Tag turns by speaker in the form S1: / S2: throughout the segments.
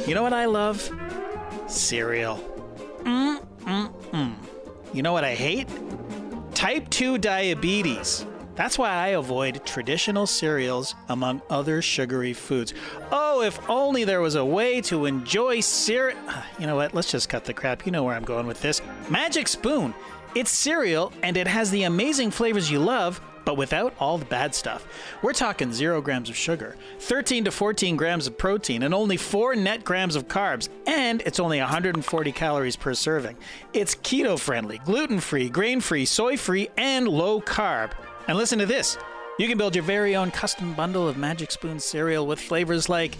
S1: You know what I love? Cereal. You know what I hate? Type 2 diabetes. That's why I avoid traditional cereals among other sugary foods. Oh, if only there was a way to enjoy cereal. You know what? Let's just cut the crap. You know where I'm going with this. Magic Spoon. It's cereal, and it has the amazing flavors you love, but without all the bad stuff. We're talking 0 grams of sugar, 13 to 14 grams of protein, and only 4 net grams of carbs, and it's only 140 calories per serving. It's keto-friendly, gluten-free, grain-free, soy-free, and low-carb. And listen to this. You can build your very own custom bundle of Magic Spoon cereal with flavors like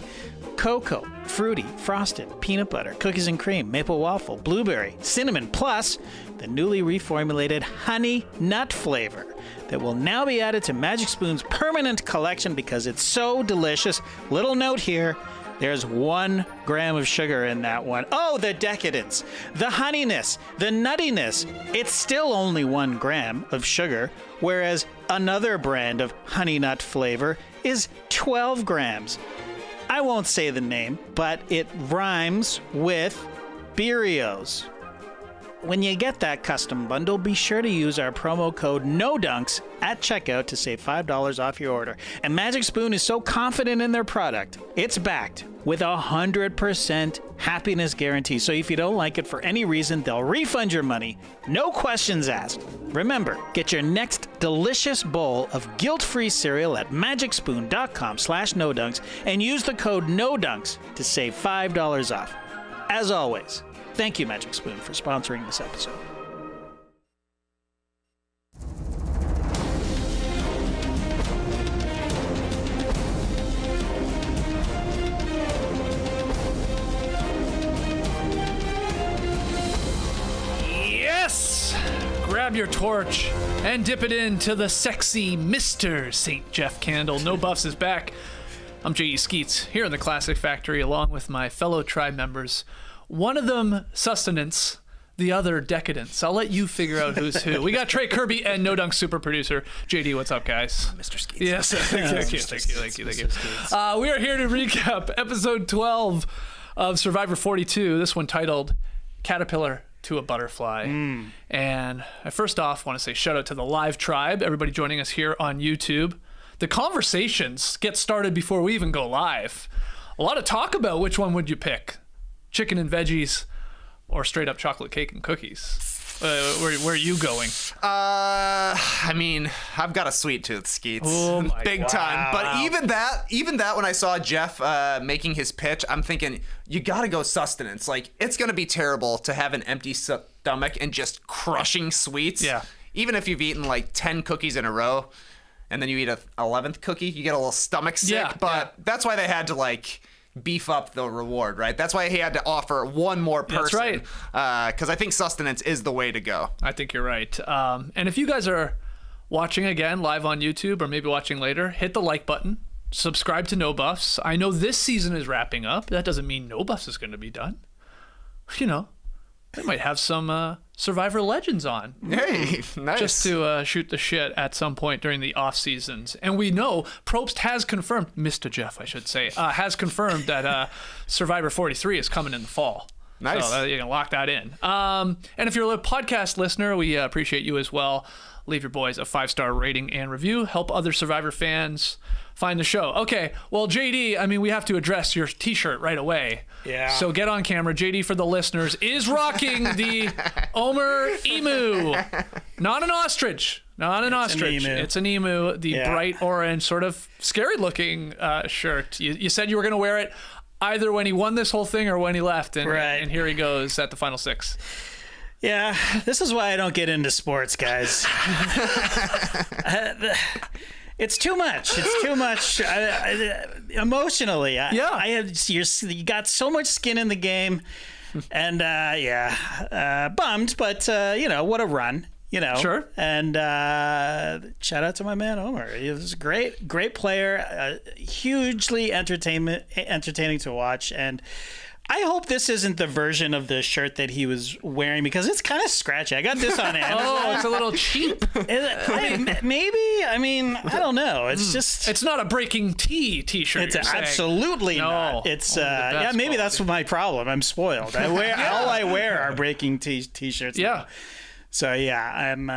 S1: cocoa, fruity, frosted, peanut butter, cookies and cream, maple waffle, blueberry, cinnamon, plus the newly reformulated honey nut flavor that will now be added to Magic Spoon's permanent collection because it's so delicious. Little note here. There's 1 gram of sugar in that one. Oh, the decadence, the honeyness, the nuttiness. It's still only 1 gram of sugar, whereas another brand of honey nut flavor is 12 grams. I won't say the name, but it rhymes with Beerios. When you get that custom bundle, be sure to use our promo code NODUNKS at checkout to save $5 off your order. And Magic Spoon is so confident in their product, it's backed with 100% happiness guarantee. So if you don't like it for any reason, they'll refund your money. No questions asked. Remember, get your next delicious bowl of guilt-free cereal at magicspoon.com/NoDunks and use the code NODUNKS to save $5 off. As always, thank you, Magic Spoon, for sponsoring this episode.
S2: Yes! Grab your torch and dip it into the sexy Mr. St. Jeff candle. No Buffs is back. I'm J.E. Skeets, here in the Classic Factory, along with my fellow tribe members. One of them, sustenance, the other, decadence. I'll let you figure out who's who. We got Trey Kirby and No Dunk super producer JD. What's up, guys?
S1: Mr. Skeets.
S2: Yes, thank you. We are here to recap episode 12 of Survivor 42. This one titled "Caterpillar to a Butterfly." And I first off want to say shout out to the live tribe, everybody joining us here on YouTube. The conversations get started before we even go live. A lot of talk about which one would you pick. Chicken and veggies, or straight up chocolate cake and cookies? Where are you going?
S3: I mean, I've got a sweet tooth, Skeets.
S2: Oh my
S3: Big time. But even that, when I saw Jeff making his pitch, I'm thinking, you gotta go sustenance. Like, it's gonna be terrible to have an empty stomach and just crushing sweets.
S2: Yeah.
S3: Even if you've eaten like 10 cookies in a row, and then you eat a 11th cookie, you get a little stomach sick.
S2: Yeah,
S3: but that's why they had to like beef up the reward, right? That's why he had to offer one more person.
S2: That's right.
S3: Because I think sustenance is the way to go.
S2: I think you're right. And if you guys are watching again live on YouTube or maybe watching later, hit the like button, subscribe to No Buffs. I know this season is wrapping up. That doesn't mean No Buffs is going to be done. You know, they might have some Survivor legends on.
S3: Hey, nice.
S2: Just to shoot the shit at some point during the off seasons. And we know Probst has confirmed, Mr. Jeff, I should say, has confirmed that Survivor 43 is coming in the fall.
S3: Nice.
S2: So you can lock that in. And if you're a podcast listener, we appreciate you as well. Leave your boys a 5-star rating and review. Help other Survivor fans find the show. Okay, well, JD, I mean, we have to address your t-shirt right away.
S1: Yeah.
S2: So get on camera. JD, for the listeners, is rocking the Omar emu. Not an ostrich. Not an ostrich. It's an emu. The bright orange, sort of scary-looking shirt. You said you were going to wear it either when he won this whole thing or when he left. And, and here he goes at the final 6.
S1: Yeah, this is why I don't get into sports, guys. It's too much. It's too much emotionally. You got so much skin in the game, and bummed. But what a run.
S2: Sure.
S1: And shout out to my man Omar. He was a great player, hugely entertaining to watch, and I hope this isn't the version of the shirt that he was wearing because it's kind of scratchy. I got this on Amazon.
S2: Oh, it's a little cheap.
S1: Maybe. I mean, I don't know. It's just.
S2: It's not a Breaking T-shirt.
S1: It's absolutely not. It's maybe that's my problem. I'm spoiled. All I wear are Breaking T-shirts.
S2: Yeah.
S1: Now. So I'm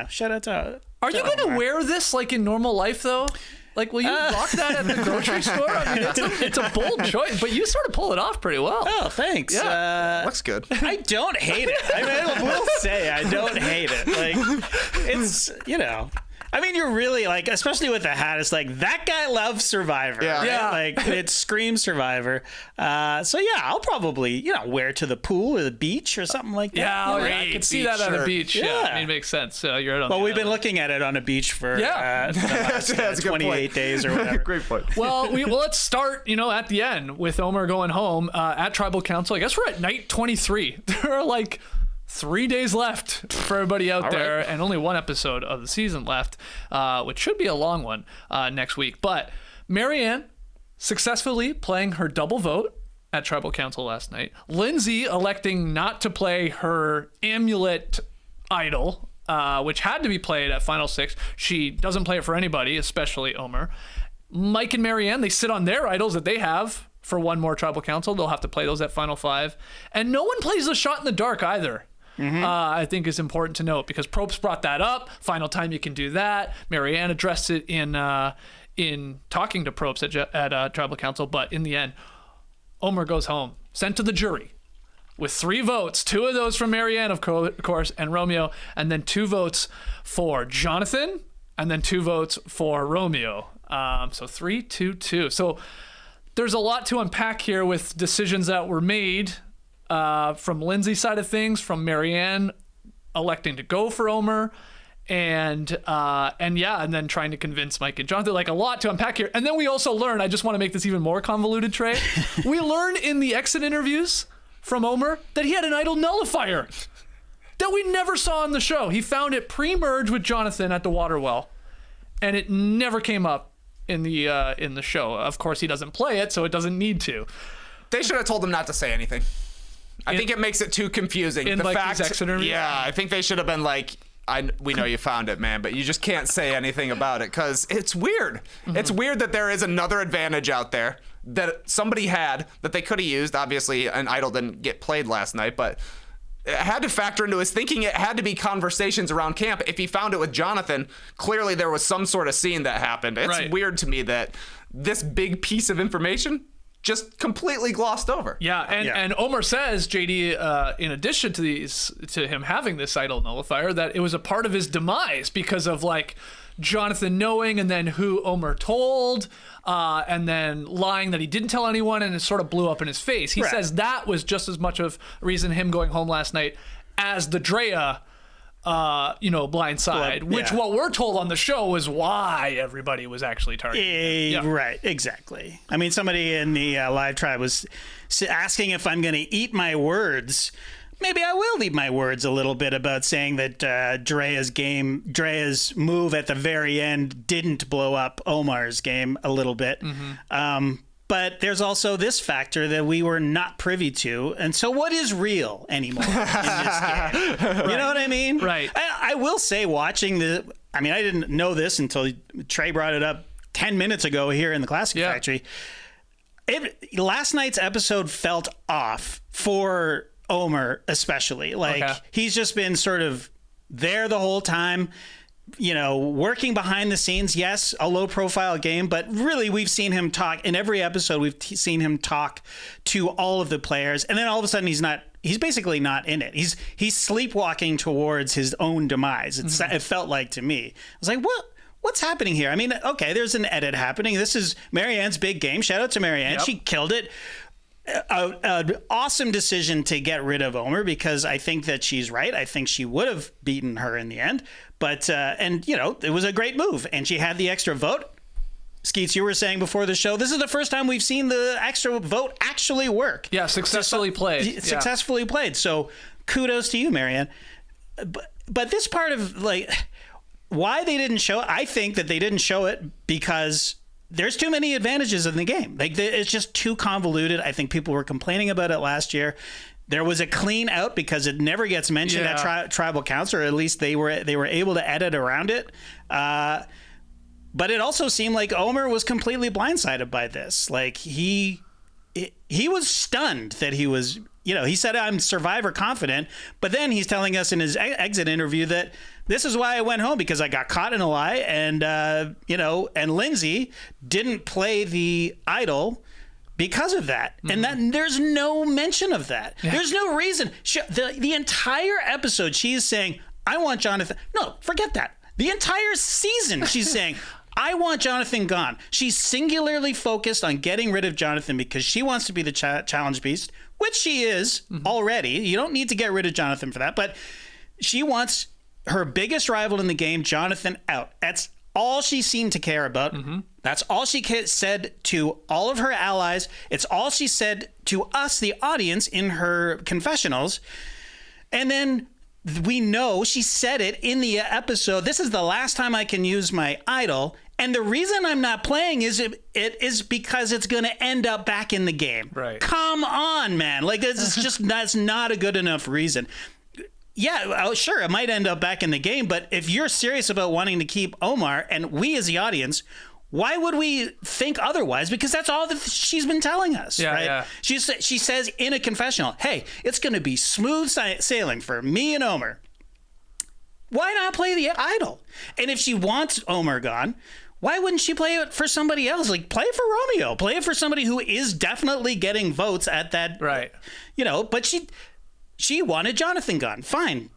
S1: shout out to.
S2: Are you going to wear this like in normal life though? Like, will you rock that at the grocery store? I mean, it's a bold choice, but you sort of pull it off pretty well.
S1: Oh, thanks.
S3: Yeah, looks good.
S1: I don't hate it. I will say I don't hate it. Like, it's, I mean, you're really like, especially with the hat, it's like, that guy loves Survivor.
S3: Yeah.
S1: Right? Like, it screams Survivor. I'll probably, wear it to the pool or the beach or something like that.
S2: Yeah, I can see that on a beach. Yeah. I mean, it makes sense. You're right on.
S1: Well, we've been looking at it on a beach for the last 28 days or whatever.
S3: Great point.
S2: Well, let's start, at the end with Omar going home at Tribal Council. I guess we're at night 23. There are like 3 days left for everybody out there, and only one episode of the season left, which should be a long one next week. But Marianne successfully playing her double vote at Tribal Council last night. Lindsay electing not to play her amulet idol, which had to be played at Final Six. She doesn't play it for anybody, especially Omar. Mike and Marianne, they sit on their idols that they have for one more Tribal Council. They'll have to play those at Final Five. And no one plays the shot in the dark either. I think is important to note because Probst brought that up. Final time you can do that. Marianne addressed it in talking to Probst at Tribal Council, but in the end, Omar goes home, sent to the jury with 3 votes. 2 of those from Marianne, of course, and Romeo, and then 2 votes for Jonathan, and then 2 votes for Romeo. So 3-2-2. So there's a lot to unpack here with decisions that were made. From Lindsay's side of things, from Marianne electing to go for Omar, and then trying to convince Mike and Jonathan. Like, a lot to unpack here. And then we also learn, I just want to make this even more convoluted, Trey. We learn in the exit interviews from Omar that he had an Idol Nullifier that we never saw on the show. He found it pre-merge with Jonathan at the water well, and it never came up in the show. Of course, he doesn't play it, so it doesn't need to.
S3: They should have told him not to say anything. I think it makes it too confusing.
S2: In these exit interviews?
S3: Yeah, I think they should have been like, we know you found it, man, but you just can't say anything about it because it's weird. Mm-hmm. It's weird that there is another advantage out there that somebody had that they could have used. Obviously, an idol didn't get played last night, but it had to factor into his thinking. It had to be conversations around camp. If he found it with Jonathan, clearly there was some sort of scene that happened. It's weird to me that this big piece of information just completely glossed over.
S2: Yeah, and Omar says, JD, in addition to him having this Idol Nullifier, that it was a part of his demise because of like Jonathan knowing and then who Omar told, and then lying that he didn't tell anyone, and it sort of blew up in his face. He says that was just as much of a reason him going home last night as the Drea blind side, which what we're told on the show was why everybody was actually targeted.
S1: Right, exactly. I mean, somebody in the live tribe was asking if I'm going to eat my words. Maybe I will eat my words a little bit about saying that Drea's move at the very end didn't blow up Omar's game a little bit. Mm-hmm. But there's also this factor that we were not privy to. And so what is real anymore in this game? You know what I mean?
S2: Right.
S1: I will say watching I didn't know this until Trey brought it up 10 minutes ago here in the Classic Factory. Last night's episode felt off for Omar especially. He's just been sort of there the whole time. Working behind the scenes, yes, a low profile game, but really we've seen him talk in every episode. We've seen him talk to all of the players, and then all of a sudden he's basically not in it. He's sleepwalking towards his own demise. It felt like to me. I was like, what's happening here? I mean, okay, there's an edit happening. This is Marianne's big game. Shout out to Marianne. Yep. She killed it. An awesome decision to get rid of Omar because I think that she's right. I think she would have beaten her in the end. But, it was a great move. And she had the extra vote. Skeets, you were saying before the show, this is the first time we've seen the extra vote actually work.
S2: Yeah, successfully played.
S1: Successfully played. So kudos to you, Marianne. But this part of, why they didn't show it, I think that they didn't show it because there's too many advantages in the game. Like it's just too convoluted. I think people were complaining about it last year. There was a clean out because it never gets mentioned at tribal counts, or at least they were able to edit around it. But it also seemed like Omar was completely blindsided by this. Like he was stunned that he was, he said, I'm Survivor confident, but then he's telling us in his exit interview that this is why I went home, because I got caught in a lie, and and Lindsay didn't play the idol because of that. Mm-hmm. And that there's no mention of that. Yeah. There's no reason. The entire episode, she is saying, I want Jonathan. No, forget that. The entire season, she's saying, I want Jonathan gone. She's singularly focused on getting rid of Jonathan because she wants to be the challenge beast, which she is already. You don't need to get rid of Jonathan for that. But she wants her biggest rival in the game, Jonathan, out. That's all she seemed to care about. Mm-hmm. That's all she said to all of her allies. It's all she said to us, the audience, in her confessionals. And then we know she said it in the episode. This is the last time I can use my idol. And the reason I'm not playing is it is because it's going to end up back in the game.
S2: Right.
S1: Come on, man. Like, that's not a good enough reason. Yeah, sure, it might end up back in the game, but if you're serious about wanting to keep Omar, and we as the audience, why would we think otherwise? Because that's all that she's been telling us, right? Yeah. She says in a confessional, hey, it's going to be smooth sailing for me and Omar. Why not play the idol? And if she wants Omar gone, why wouldn't she play it for somebody else? Like, play it for Romeo. Play it for somebody who is definitely getting votes at that.
S2: Right.
S1: But she wanted Jonathan gone. Fine.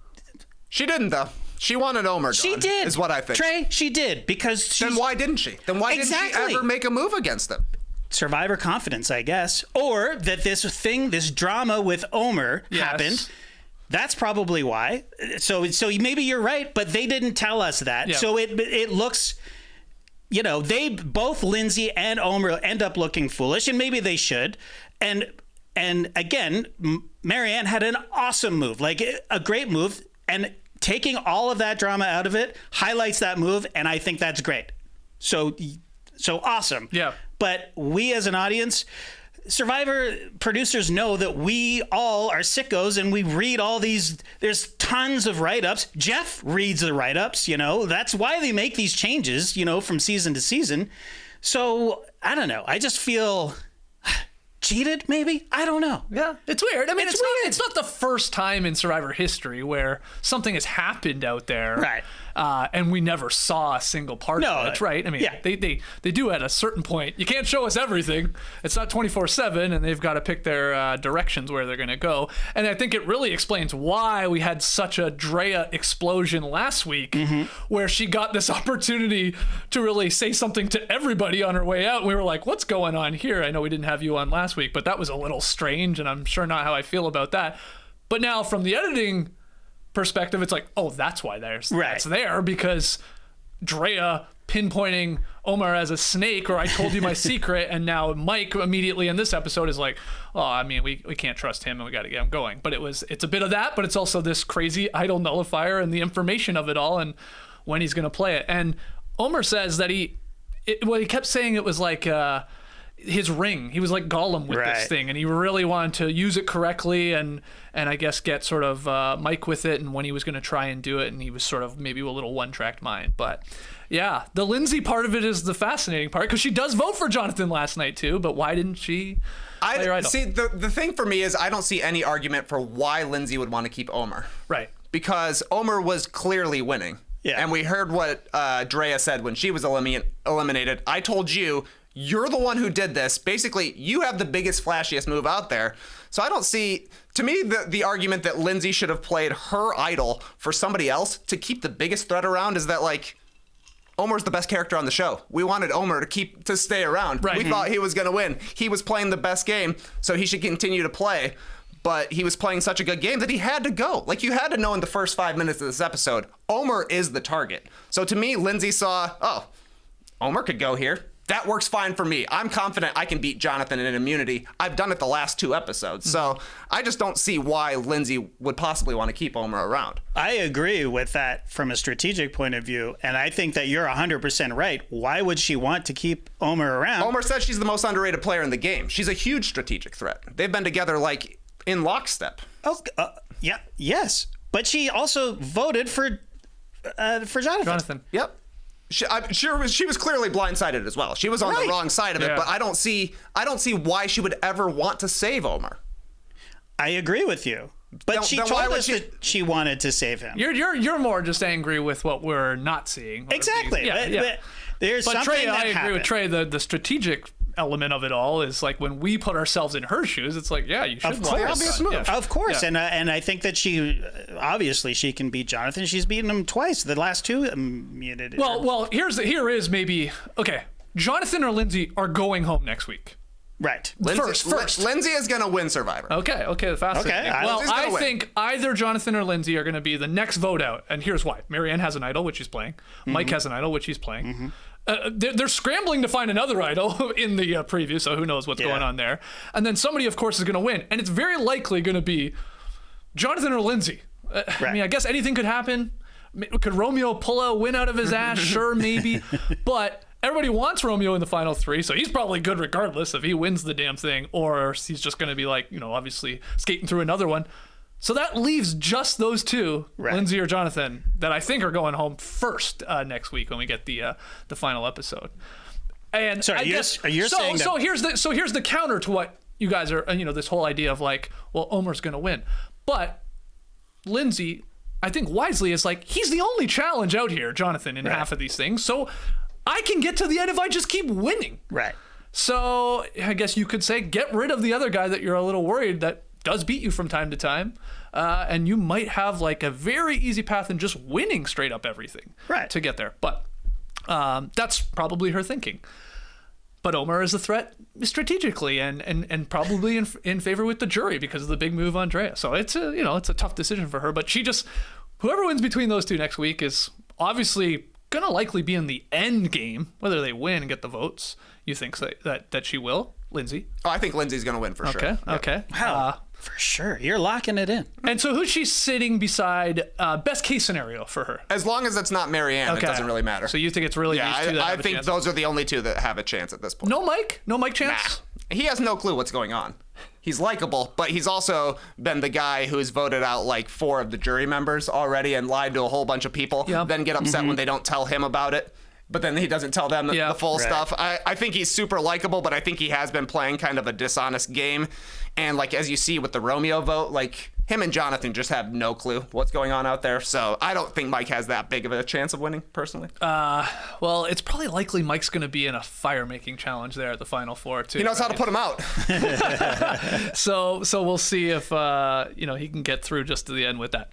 S3: She didn't, though. She wanted Omar gone.
S1: She did.
S3: Is what I think.
S1: Trey, she did. Because
S3: then why didn't she? Then why didn't she ever make a move against him?
S1: Survivor confidence, I guess. Or that this drama with Omar happened. That's probably why. So maybe you're right, but they didn't tell us that. Yeah. So it looks, they both, Lindsay and Omar, end up looking foolish, and maybe they should. And again, Marianne had an awesome move, like a great move, and taking all of that drama out of it highlights that move, and I think that's great. So awesome.
S2: Yeah.
S1: But we as an audience, Survivor producers know that we all are sickos, and we read all these. There's tons of write-ups. Jeff reads the write-ups. That's why they make these changes. From season to season. So I don't know. I just feel cheated, maybe? I don't know.
S2: Yeah, it's weird. I mean, it's not the first time in Survivor history where something has happened out there,
S1: right?
S2: And we never saw a single part of it, right? I mean, they do at a certain point. You can't show us everything. It's not 24/7, and they've got to pick their directions where they're going to go. And I think it really explains why we had such a Drea explosion last week, where she got this opportunity to really say something to everybody on her way out. And we were like, what's going on here? I know we didn't have you on last week, but that was a little strange, and I'm sure not how I feel about that. But now from the editing perspective, it's like, oh, that's why that's there, because Drea pinpointing Omar as a snake, or I told you my secret, and now Mike immediately in this episode is like, oh, I mean, we can't trust him and we got to get him going. But it's a bit of that, but it's also this crazy Idol Nullifier and the information of it all and when he's going to play it. And Omar says that he kept saying it was like his ring. He was like Gollum with this thing, and he really wanted to use it correctly and I guess get sort of Mike with it, and when he was going to try and do it, and he was sort of maybe a little one-tracked mind. But yeah, the Lindsay part of it is the fascinating part, because she does vote for Jonathan last night too, but why didn't she play her idol?
S3: See, the thing for me is I don't see any argument for why Lindsay would want to keep Omar.
S2: Right.
S3: Because Omar was clearly winning. Yeah. And we heard what Drea said when she was eliminated. I told you, you're the one who did this. Basically, you have the biggest, flashiest move out there. So I don't see, to me, the argument that Lindsay should have played her idol for somebody else to keep the biggest threat around is that, like, Omar's the best character on the show. We wanted Omar to stay around. Right. We thought he was going to win. He was playing the best game, so he should continue to play. But he was playing such a good game that he had to go. Like, you had to know in the first 5 minutes of this episode, Omar is the target. So to me, Lindsay saw, oh, Omar could go here. that works fine for me. I'm confident I can beat Jonathan in immunity. I've done it the last 2 episodes. So I just don't see why Lindsay would possibly want to keep Omar around.
S1: I agree with that from a strategic point of view, and I think that you're 100% right. Why would she want to keep Omar around?
S3: Omar says she's the most underrated player in the game. She's a huge strategic threat. They've been together like in lockstep.
S1: Oh, yeah, yes, but she also voted for Jonathan.
S3: Yep. She was clearly blindsided as well. She was on the wrong side of it, but I don't see why she would ever want to save Omar. I
S1: agree with you. But she told us that she wanted to save him.
S2: You're more just angry with what we're not seeing.
S1: Exactly. But there's something
S2: Trey,
S1: that
S2: I agree with Trey. The strategic element of it all is like when we put ourselves in her shoes, it's like, yeah, you should.
S1: Of course, of course. And I think that she obviously she can beat Jonathan. She's beaten him twice. The last 2.
S2: Well, here is maybe okay. Jonathan or Lindsay are going home next week.
S1: Right.
S3: First. Lindsay is going to win Survivor.
S2: Okay, the fast.
S1: Okay.
S2: Well, I think either Jonathan or Lindsay are going to be the next vote out, and here's why. Marianne has an idol, which she's playing. Mike has an idol, which he's playing. They're scrambling to find another idol in the preview, so who knows what's going on there. And then somebody, of course, is going to win, and it's very likely going to be Jonathan or Lindsay. I mean, I guess anything could happen. Could Romeo pull a win out of his ass? Sure, maybe. But everybody wants Romeo in the final 3, so he's probably good regardless if he wins the damn thing, or he's just going to be like, obviously skating through another one. So that leaves just those 2, Lindsay or Jonathan, that I think are going home first next week when we get the final episode. And
S1: sorry, you're saying that...
S2: So here's the counter to what you guys are, this whole idea of like, well, Omar's going to win, but Lindsay, I think wisely, is like, he's the only challenge out here, Jonathan, in half of these things. So I can get to the end if I just keep winning.
S1: Right.
S2: So I guess you could say, get rid of the other guy that you're a little worried that does beat you from time to time, and you might have like a very easy path in just winning straight up everything to get there. But that's probably her thinking. But Omar is a threat strategically and probably in favor with the jury because of the big move on Drea. So it's a tough decision for her. But whoever wins between those 2 next week is obviously gonna likely be in the end game, whether they win and get the votes. You think that she will, Lindsay?
S3: Oh, I think Lindsay's gonna win for sure.
S2: Okay.
S1: Wow. For sure. You're locking it in.
S2: And so who's she sitting beside, best case scenario for her?
S3: As long as it's not Marianne, it doesn't really matter.
S2: So you think it's really these 2 that
S3: I
S2: have a
S3: think
S2: chance?
S3: those are the only 2 that have a chance at this point.
S2: No Mike? No Mike chance?
S3: Nah. He has no clue what's going on. He's likable, but he's also been the guy who's voted out like 4 of the jury members already and lied to a whole bunch of people, then get upset when they don't tell him about it. But then he doesn't tell them the full stuff. I think he's super likable, but I think he has been playing kind of a dishonest game. And like as you see with the Romeo vote, like him and Jonathan just have no clue what's going on out there. So I don't think Mike has that big of a chance of winning, personally.
S2: Well, it's probably likely Mike's going to be in a fire-making challenge there at the Final 4, too.
S3: He knows how to put him out.
S2: So we'll see if he can get through just to the end with that.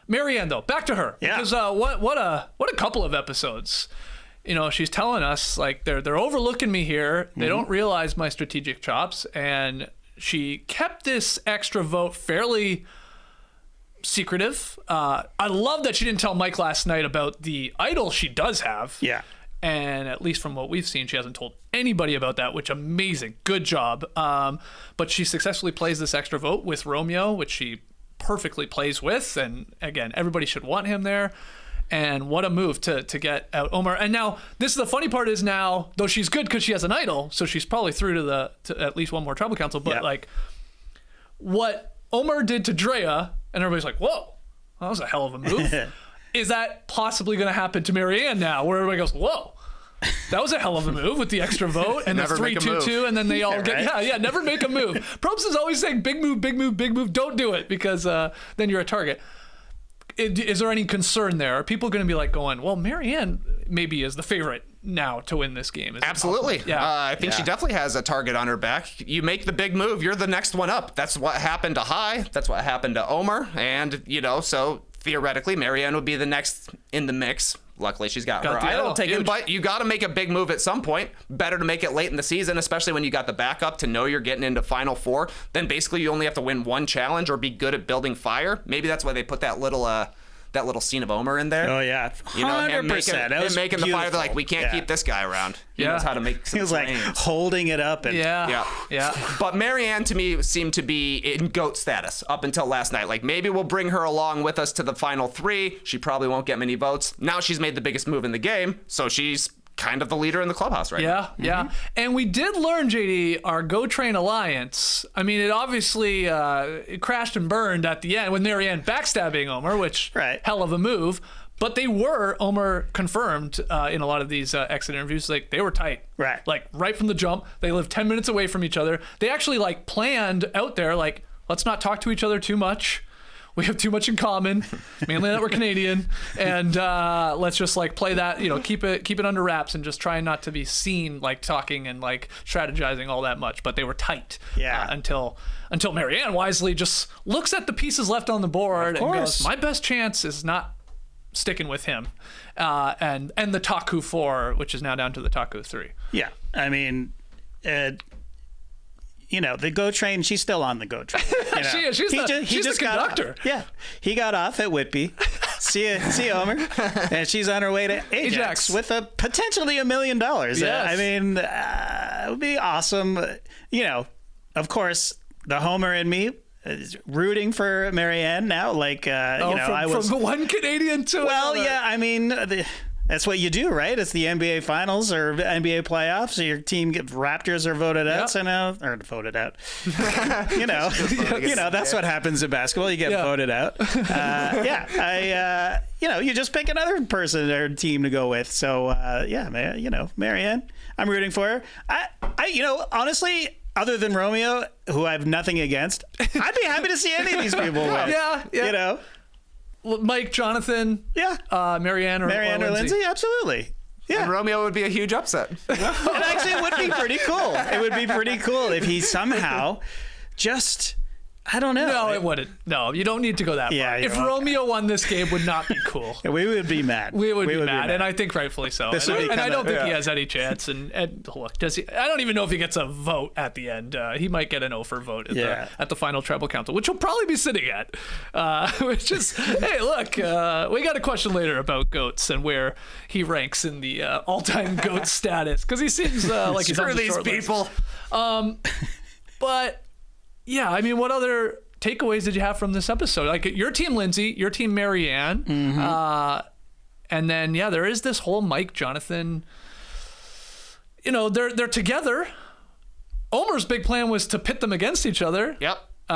S2: Marianne, though, back to her.
S1: Yeah.
S2: Because what a couple of episodes. She's telling us like they're overlooking me here. They don't realize my strategic chops, and she kept this extra vote fairly secretive. I love that she didn't tell Mike last night about the idol she does have.
S1: Yeah.
S2: And at least from what we've seen, she hasn't told anybody about that, which amazing. Good job. But she successfully plays this extra vote with Romeo, which she perfectly plays with. And again, everybody should want him there. And what a move to get out Omar. And now, this is the funny part is now, though she's good because she has an idol, so she's probably through to at least one more tribal council. But like, what Omar did to Drea, and everybody's like, whoa, that was a hell of a move. Is that possibly going to happen to Marianne now, where everybody goes, whoa, that was a hell of a move with the extra vote and the 3-2-2, and then they all get never make a move. Probst is always saying big move, big move, big move. Don't do it because then you're a target. Is there any concern there? Are people going to be like going, well, Marianne maybe is the favorite now to win this game?
S3: Absolutely. Yeah. I think she definitely has a target on her back. You make the big move, you're the next one up. That's what happened to Hai. That's what happened to Omar. And, so theoretically, Marianne would be the next in the mix. Luckily, she's got her idol taken, but you got to make a big move at some point. Better to make it late in the season, especially when you got the backup to know you're getting into Final 4. Then basically you only have to win one challenge or be good at building fire. Maybe that's why they put that little that little scene of Omar in there.
S1: Oh yeah, 100%.
S3: Him making the fire. They're like, we can't keep this guy around. He knows how to make. He was
S1: like holding it up and
S2: yeah.
S3: But Marianne to me seemed to be in GOAT status up until last night. Like maybe we'll bring her along with us to the final 3. She probably won't get many votes. Now she's made the biggest move in the game, so she's kind of the leader in the clubhouse right now.
S2: Yeah. And we did learn, JD, our Go Train alliance. I mean, it obviously it crashed and burned at the end with Marianne backstabbing Omar, which hell of a move. But they were, Omar confirmed in a lot of these exit interviews, like they were tight.
S1: Right.
S2: Like right from the jump, they lived 10 minutes away from each other. They actually like planned out there, like, let's not talk to each other too much. We have too much in common, mainly that we're Canadian, and let's just like play that, keep it under wraps and just try not to be seen like talking and like strategizing all that much. But they were tight until Marianne wisely just looks at the pieces left on the board and goes, my best chance is not sticking with him, and the Taku 4, which is now down to the Taku 3.
S1: Yeah, I mean, the GO train, she's still on the GO train.
S2: She is. She's the conductor.
S1: He got off at Whitby. See you, Omar. And she's on her way to Ajax. With potentially $1 million.
S2: Yes.
S1: I mean, it would be awesome. Of course, the Homer in me is rooting for Marianne now. Like, I was
S2: from the one Canadian to another.
S1: Yeah. I mean, that's what you do, right? It's the NBA Finals or NBA playoffs. So your team Raptors are voted out. So now, or voted out. That's what happens in basketball. You get voted out. You just pick another person or team to go with. So Marianne, I'm rooting for her. I honestly, other than Romeo, who I have nothing against, I'd be happy to see any of these people win.
S2: Yeah. Mike, Jonathan, Marianne or
S1: Lindsay, absolutely. Yeah,
S3: and Romeo would be a huge upset.
S1: And actually, it would be pretty cool. It would be pretty cool if he somehow just, I don't know.
S2: No, it wouldn't. No, you don't need to go that far. If Romeo won this game, would not be cool.
S1: We would be mad.
S2: We would be mad, and I think rightfully so. And I don't think he has any chance. And look, does he? I don't even know if he gets a vote at the end. He might get an over vote at the final tribal council, which he'll probably be sitting at. Which is, hey, look, we got a question later about goats and where he ranks in the all-time goat status, because he seems like he's on the short list.
S3: Screw these people.
S2: But yeah, I mean, what other takeaways did you have from this episode? Like your team, Lindsay, your team, Marianne, and then there is this whole Mike, Jonathan. They're together. Omar's big plan was to pit them against each other.
S3: Yep.
S2: There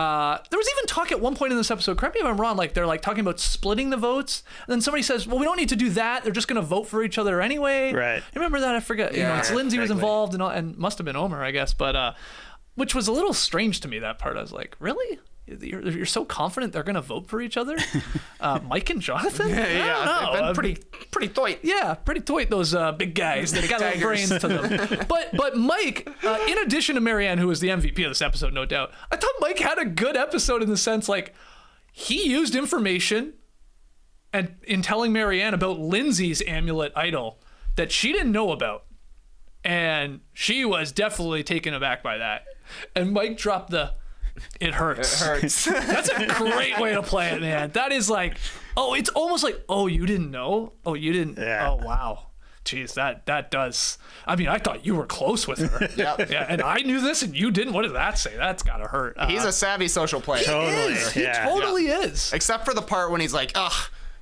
S2: was even talk at one point in this episode, correct me if I'm wrong, like they're like talking about splitting the votes, and then somebody says, well, we don't need to do that, they're just going to vote for each other anyway.
S1: Right.
S2: You remember that? I forget. It's Lindsay was involved and must have been Omar, I guess, but which was a little strange to me, that part. I was like, really? You're so confident they're going to vote for each other? Mike and Jonathan?
S3: They've been pretty toit.
S2: Yeah, pretty toit, those big guys. They got little brains to them. But Mike, in addition to Marianne, who was the MVP of this episode, no doubt, I thought Mike had a good episode in the sense, like, he used information and in telling Marianne about Lindsay's amulet idol that she didn't know about. And she was definitely taken aback by that. And Mike dropped it hurts.
S3: It hurts.
S2: That's a great way to play it, man. That is like, it's almost like, you didn't know? Oh, you didn't? Yeah. Oh, wow. Jeez, that does. I mean, I thought you were close with her.
S3: Yep.
S2: Yeah, and I knew this and you didn't. What does that say? That's got to hurt.
S3: He's a savvy social player.
S2: He totally is.
S3: Except for the part when he's like,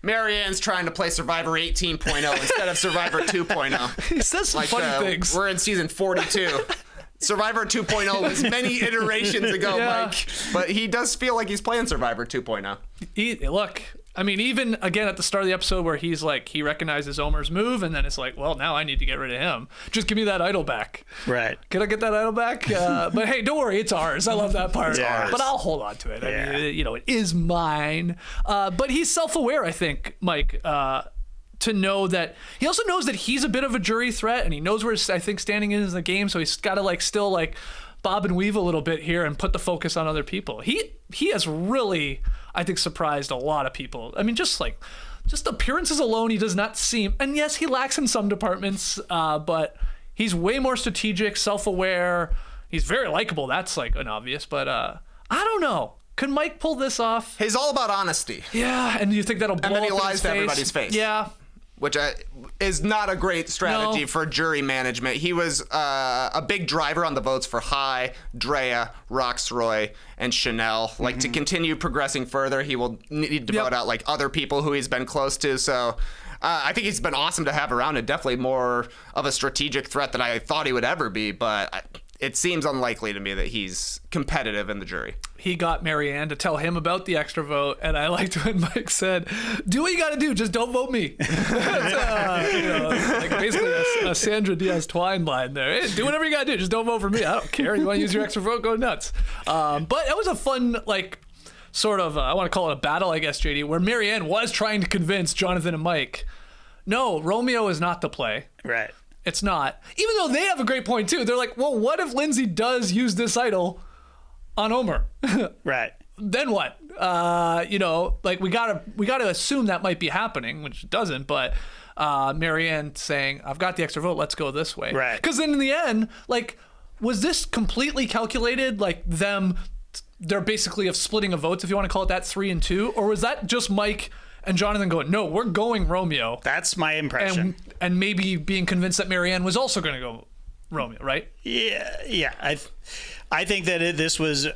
S3: Marianne's trying to play Survivor 18.0 instead of Survivor 2.0.
S2: He says some funny things.
S3: We're in season 42. Survivor 2.0 was many iterations ago, Mike. But he does feel like he's playing Survivor 2.0.
S2: Look, I mean, even again at the start of the episode where he's like, he recognizes Omar's move, and then it's like, well, now I need to get rid of him. Just give me that idol back.
S1: Right.
S2: Can I get that idol back? But hey, don't worry, it's ours. I love that part.
S1: Yeah.
S2: But I'll hold on to it. I mean, it is mine. But he's self-aware, I think, Mike, to know that he also knows that he's a bit of a jury threat, and he knows where I think standing is in the game, so he's got to still bob and weave a little bit here and put the focus on other people. He has really, I think, surprised a lot of people. I mean, just appearances alone, he does not seem, and yes, he lacks in some departments, but he's way more strategic, self-aware. He's very likable. That's an obvious, but I don't know. Could Mike pull this off?
S3: He's all about honesty.
S2: Yeah, and you think that'll blow
S3: And then he
S2: up in
S3: lies
S2: his
S3: to
S2: face?
S3: everybody's face.
S2: Yeah.
S3: Which is not a great strategy
S2: No.
S3: for jury management. He was a big driver on the votes for High, Drea, Roxroy, and Chanel. Like, to continue progressing further, he will need to vote out, like, other people who he's been close to. So I think he's been awesome to have around, and definitely more of a strategic threat than I thought he would ever be. But it seems unlikely to me that he's competitive in the jury.
S2: He got Marianne to tell him about the extra vote, and I liked when Mike said, "Do what you got to do, just don't vote me." Like basically a Sandra Diaz Twine line there. Hey, do whatever you got to do, just don't vote for me. I don't care. You want to use your extra vote, go nuts. But it was a fun, like, sort of, I want to call it a battle, I guess, JD, where Marianne was trying to convince Jonathan and Mike, no, Romeo is not the play.
S1: Right.
S2: It's not. Even though they have a great point, too. They're like, well, what if Lindsay does use this idol on Omar?
S1: Right.
S2: Then what? Like, we gotta assume that might be happening, which it doesn't, but Marianne saying, I've got the extra vote, let's go this way.
S1: Right.
S2: Because then in the end, like, was this completely calculated? Like, they're basically of splitting of votes, if you want to call it that, 3 and 2? Or was that just Mike and Jonathan going, no, we're going Romeo?
S1: That's my impression.
S2: And maybe being convinced that Marianne was also going to go Romeo, right?
S1: Yeah. I think that this was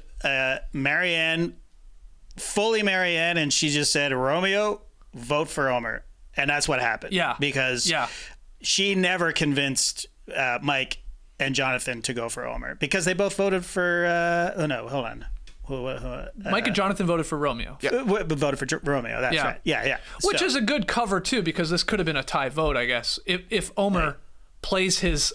S1: Marianne, fully Marianne, and she just said, Romeo, vote for Omar. And that's what happened.
S2: Yeah.
S1: Because she never convinced Mike and Jonathan to go for Omar, because they both voted for, hold on.
S2: Mike and Jonathan voted for Romeo.
S1: Voted for Romeo. That's right. Yeah.
S2: Which is a good cover too, because this could have been a tie vote, I guess. If Omar plays if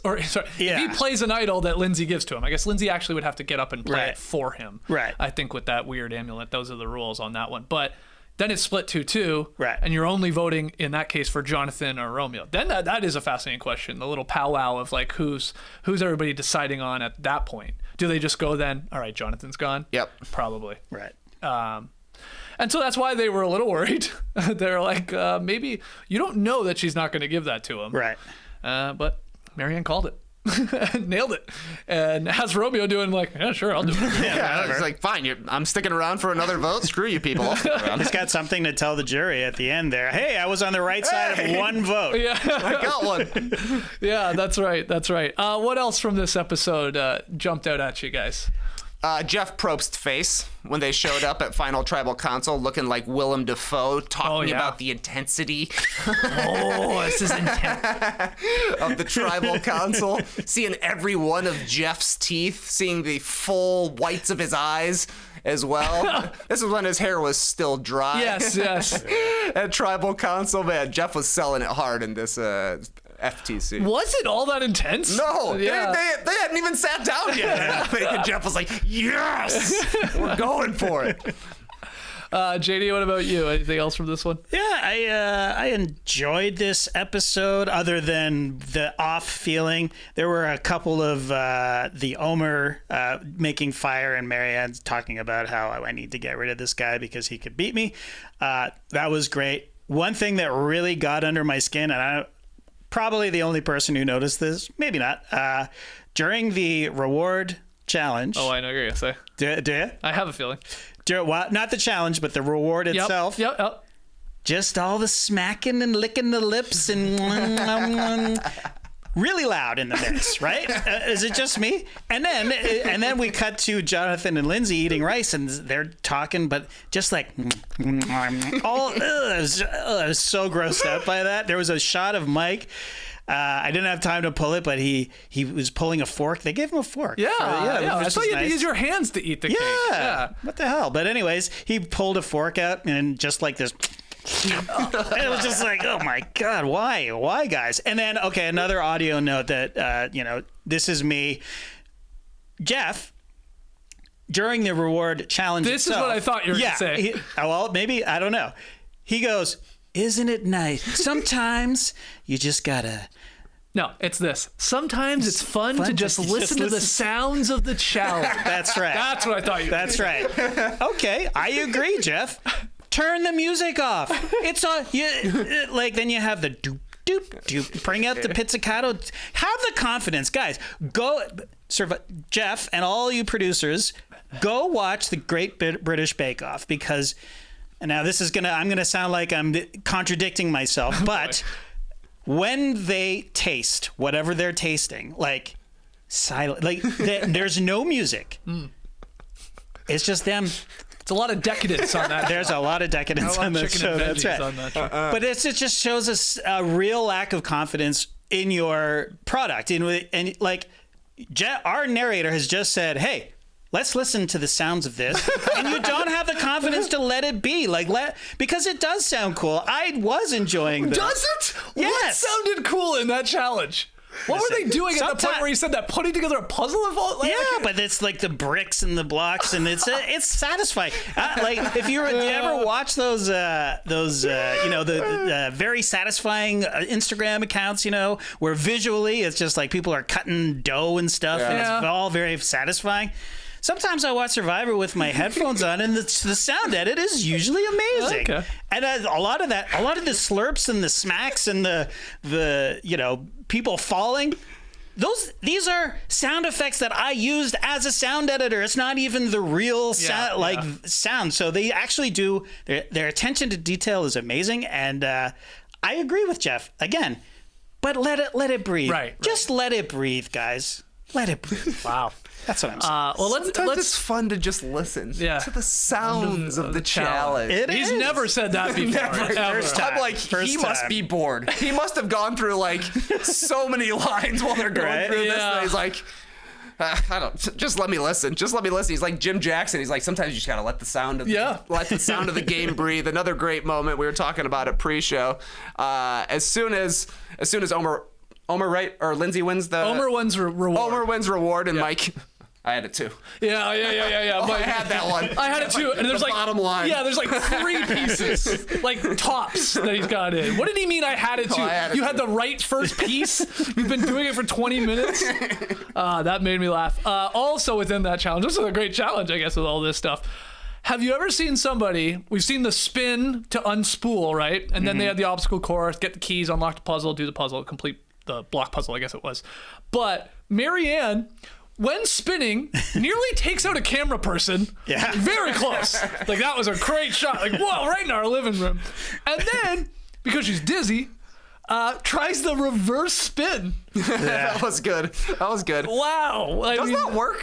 S2: he plays an idol that Lindsay gives to him, I guess Lindsay actually would have to get up and play it for him.
S1: Right.
S2: I think with that weird amulet, those are the rules on that one. But then it's split 2-2.
S1: Right.
S2: And you're only voting in that case for Jonathan or Romeo. Then that is a fascinating question. The little powwow of like who's everybody deciding on at that point. Do they just go then, all right, Jonathan's gone?
S3: Yep.
S2: Probably.
S1: Right.
S2: And so that's why they were a little worried. They're like, maybe you don't know that she's not going to give that to him.
S1: Right.
S2: But Marianne called it. Nailed it. And has Romeo doing like, yeah, sure, I'll do it.
S3: Yeah, it's like, fine, I'm sticking around for another vote. Screw you people. I'll stick around.
S1: He's got something to tell the jury at the end there. Hey, I was on the right side of one vote.
S2: Yeah.
S3: I got one.
S2: Yeah, that's right. What else from this episode jumped out at you guys?
S3: Jeff Probst face when they showed up at Final Tribal Council looking like Willem Dafoe, talking about the intensity
S2: This is intense.
S3: of the Tribal Council, seeing every one of Jeff's teeth, seeing the full whites of his eyes as well. This is when his hair was still dry.
S2: Yes.
S3: At Tribal Council, man, Jeff was selling it hard in this FTC.
S2: Was it all that intense?
S3: No,
S2: Yeah.
S3: they hadn't even sat down yet. And Jeff was like, yes, we're going for it.
S2: JD, what about you? Anything else from this one?
S1: Yeah, I enjoyed this episode, other than the off feeling. There were a couple of the Omar making fire and Marianne talking about how I need to get rid of this guy because he could beat me. That was great. One thing that really got under my skin, and I'm probably the only person who noticed this, maybe not, during the reward challenge.
S2: Oh, I know what you're going to say.
S1: Do you?
S2: I have a feeling.
S1: Well, not the challenge, but the reward itself.
S2: Yep.
S1: Just all the smacking and licking the lips and really loud in the mix, right? Is it just me? And then we cut to Jonathan and Lindsay eating rice, and they're talking, but just like I was so grossed out by that. There was a shot of Mike. I didn't have time to pull it, but he was pulling a fork. They gave him a fork.
S2: Yeah. I
S1: which
S2: thought
S1: was
S2: you had to
S1: nice.
S2: use your hands to eat the cake.
S1: Yeah. What the hell? But anyways, he pulled a fork out and just like this. And it was just like, oh my God, why, guys? And then, okay, another audio note that, this is me. Jeff, during the reward challenge
S2: This
S1: itself,
S2: is what I thought you were going to say.
S1: Well, maybe, I don't know. He goes, isn't it nice? Sometimes you just gotta...
S2: No, it's this. Sometimes it's fun to just listen to the sounds of the challenge.
S1: That's right.
S2: That's what I thought you were
S1: That's right. Okay, I agree, Jeff. Turn the music off. It's on. Then you have the doop doop doop. Bring out the pizzicato. Have the confidence, guys. Go, Jeff, and all you producers. go watch the Great British Bake Off, because now I'm gonna sound like I'm contradicting myself, but when they taste whatever they're tasting, like silent, like there's no music. It's just them.
S2: It's a lot of decadence on that.
S1: There's a lot of decadence on that show. That's right.
S2: On that show.
S1: But it just shows us a real lack of confidence in your product. And like our narrator has just said, hey, let's listen to the sounds of this. And you don't have the confidence to let it be. Because it does sound cool. I was enjoying this.
S2: Does it?
S1: Yes.
S2: What sounded cool in that challenge? What were they doing at the point where you said that? Putting together a puzzle of all?
S1: But it's like the bricks and the blocks, and it's satisfying. Like if you ever watch those the very satisfying Instagram accounts, where visually it's just like people are cutting dough and stuff, and it's all very satisfying. Sometimes I watch Survivor with my headphones on, and the sound edit is usually amazing. Okay. And a lot of the slurps and the smacks and the people falling, these are sound effects that I used as a sound editor. It's not even the real sound. So they actually do their attention to detail is amazing, and I agree with Jeff again. But let it breathe. Right. Just let it breathe, guys. Let it breathe.
S2: Wow.
S1: That's what I'm saying.
S3: Sometimes it's fun to just listen to the sounds of the challenge.
S2: He's never said that before.
S3: I'm like, he must be bored. He must have gone through like so many lines while they're going through this. And he's like, just let me listen. Just let me listen. He's like Jim Jackson. He's like, sometimes you just gotta let the sound of the game breathe. Another great moment. We were talking about it pre-show. As soon as Omar, right? Or Lindsay wins the...
S2: Omar wins reward.
S3: Omar wins reward, and Mike... I had it too.
S2: Yeah.
S3: I had that one.
S2: I had it too. And there's
S3: bottom line.
S2: Yeah, there's like 3 pieces, like tops that he's got in. What did he mean I had it too? You had the right first piece? You've been doing it for 20 minutes? That made me laugh. Also within that challenge, this is a great challenge, I guess, with all this stuff. Have you ever seen somebody, we've seen the spin to unspool, right? And then they had the obstacle course, get the keys, unlock the puzzle, do the puzzle, complete the block puzzle, I guess it was. But Marianne, when spinning, nearly takes out a camera person. Yeah. Very close. Like, that was a great shot. Like, whoa, right in our living room. And then, because she's dizzy, tries the reverse spin.
S3: That was good.
S2: Wow.
S3: Does that work?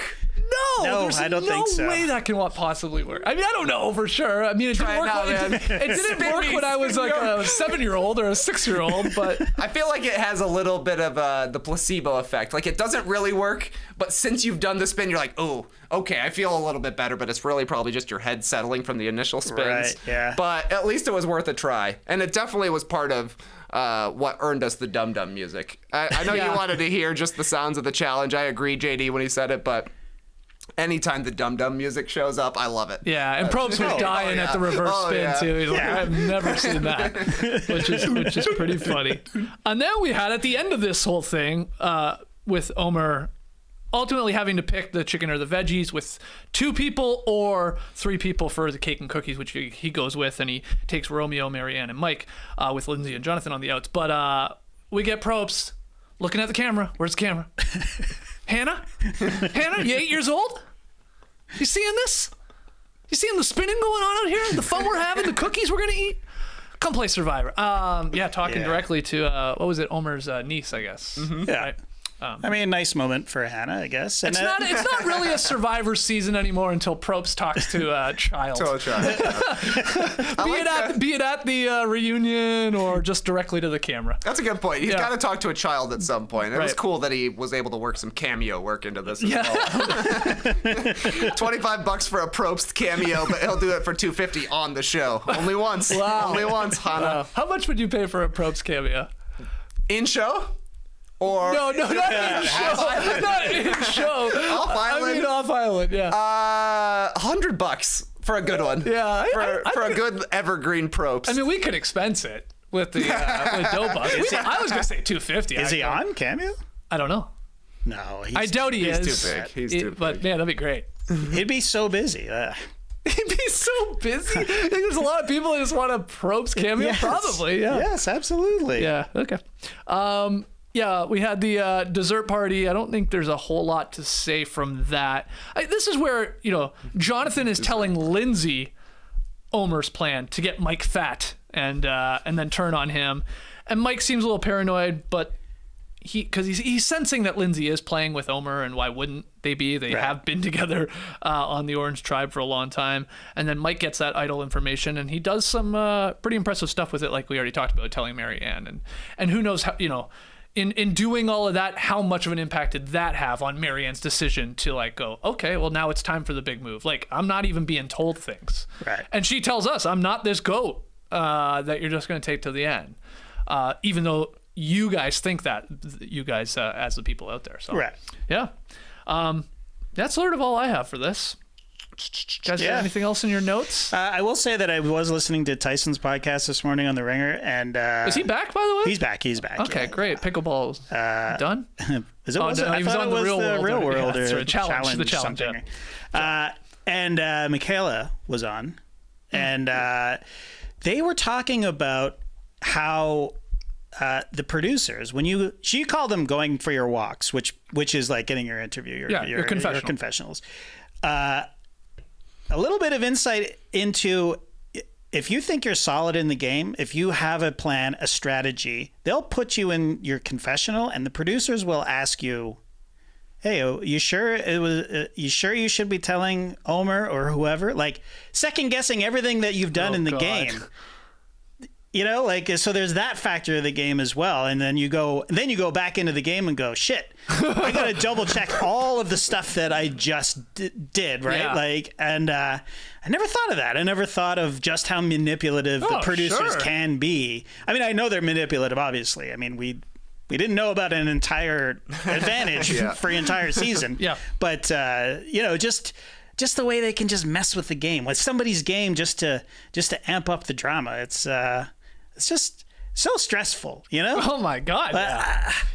S2: No,
S1: I don't think so.
S2: No way that can possibly work. I mean, I don't know for sure. I mean, it didn't work when I was like a 7-year-old or a 6-year-old, but
S3: I feel like it has a little bit of the placebo effect. Like, it doesn't really work, but since you've done the spin, you're like, oh, okay, I feel a little bit better, but it's really probably just your head settling from the initial spins.
S1: Right, yeah.
S3: But at least it was worth a try, and it definitely was part of what earned us the Dum Dum music. I know you wanted to hear just the sounds of the challenge. I agree, JD, when he said it, but anytime the Dum Dum music shows up, I love it.
S2: Yeah, and Probst was dying at the reverse spin too. He's like, I've never seen that, which is pretty funny. And then we had at the end of this whole thing with Omar ultimately having to pick the chicken or the veggies with 2 people or 3 people for the cake and cookies, which he goes with, and he takes Romeo, Marianne, and Mike with Lindsay and Jonathan on the outs. But we get Probst looking at the camera. Where's the camera? Hannah, you 8 years old? You seeing this? You seeing the spinning going on out here? The fun we're having, the cookies we're gonna eat? Come play Survivor. Talking directly to what was it, Omar's niece, I guess.
S1: Mm-hmm. Yeah. Right? I mean, nice moment for Hannah, I guess. And
S2: it's not really a Survivor season anymore until Probst talks to a child.
S3: To a child.
S2: Be it at the reunion or just directly to the camera.
S3: That's a good point. He's got to talk to a child at some point. It was cool that he was able to work some cameo work into this as well. $25 for a Probst cameo, but he'll do it for $250 on the show. Only once.
S2: Wow.
S3: Only once, Hannah. Wow.
S2: How much would you pay for a Probst cameo?
S3: In show? Or
S2: no, not in show. Not in show.
S3: Off Island.
S2: I mean, off Island, yeah.
S3: $100 for a good one.
S2: Yeah,
S3: for a good evergreen Probst.
S2: I mean, we could expense it with the with Dope Bus. I was gonna say $250.
S1: Is he on Cameo?
S2: I don't know.
S1: No,
S2: I doubt he is.
S3: He's too big. He's too big.
S2: But man, that'd be great.
S1: He'd be so busy.
S2: He'd be so busy. I think there's a lot of people that just want a Probst cameo.
S1: Yes.
S2: Probably, yeah.
S1: Yes, absolutely.
S2: Yeah. Okay. yeah, we had the dessert party. I don't think there's a whole lot to say from that. This is where, Jonathan is telling Lindsay Omer's plan to get Mike fat and then turn on him. And Mike seems a little paranoid, but he's sensing that Lindsay is playing with Omer, and why wouldn't they be? They have been together on the Orange Tribe for a long time. And then Mike gets that Idol information, and he does some pretty impressive stuff with it, like we already talked about, telling Marianne. And who knows how, in doing all of that, how much of an impact did that have on Marianne's decision to go, okay, well, now it's time for the big move. I'm not even being told things.
S1: Right.
S2: And she tells us, I'm not this goat that you're just going to take to the end. Even though you guys think that, you guys as the people out there. So,
S1: right.
S2: Yeah. That's sort of all I have for this. Guys, anything else in your notes?
S1: I will say that I was listening to Tyson's podcast this morning on The Ringer, and
S2: is he back, by the way?
S1: He's back.
S2: Okay, great. Pickleball's done.
S1: Is it? I
S2: he was on
S1: it was
S2: the Real World
S1: or
S2: the challenge.
S1: Something. Yeah. And Michaela was on, and they were talking about how the producers, she called them going for your walks, which is like getting your interview, your confessionals. A little bit of insight into, if you think you're solid in the game, if you have a plan, a strategy, they'll put you in your confessional, and the producers will ask you, hey, you sure you should be telling Omer or whoever? Second guessing everything that you've done in the game. So there's that factor of the game as well. And then you go back into the game and go, shit, I got to double check all of the stuff that I just did. Right. Yeah. I never thought of that. I never thought of just how manipulative the producers can be. I mean, I know they're manipulative, obviously. I mean, we didn't know about an entire advantage for the entire season. Yeah. But, just the way they can just mess with the game, with somebody's game, just to amp up the drama. It's just so stressful,
S2: Oh my God!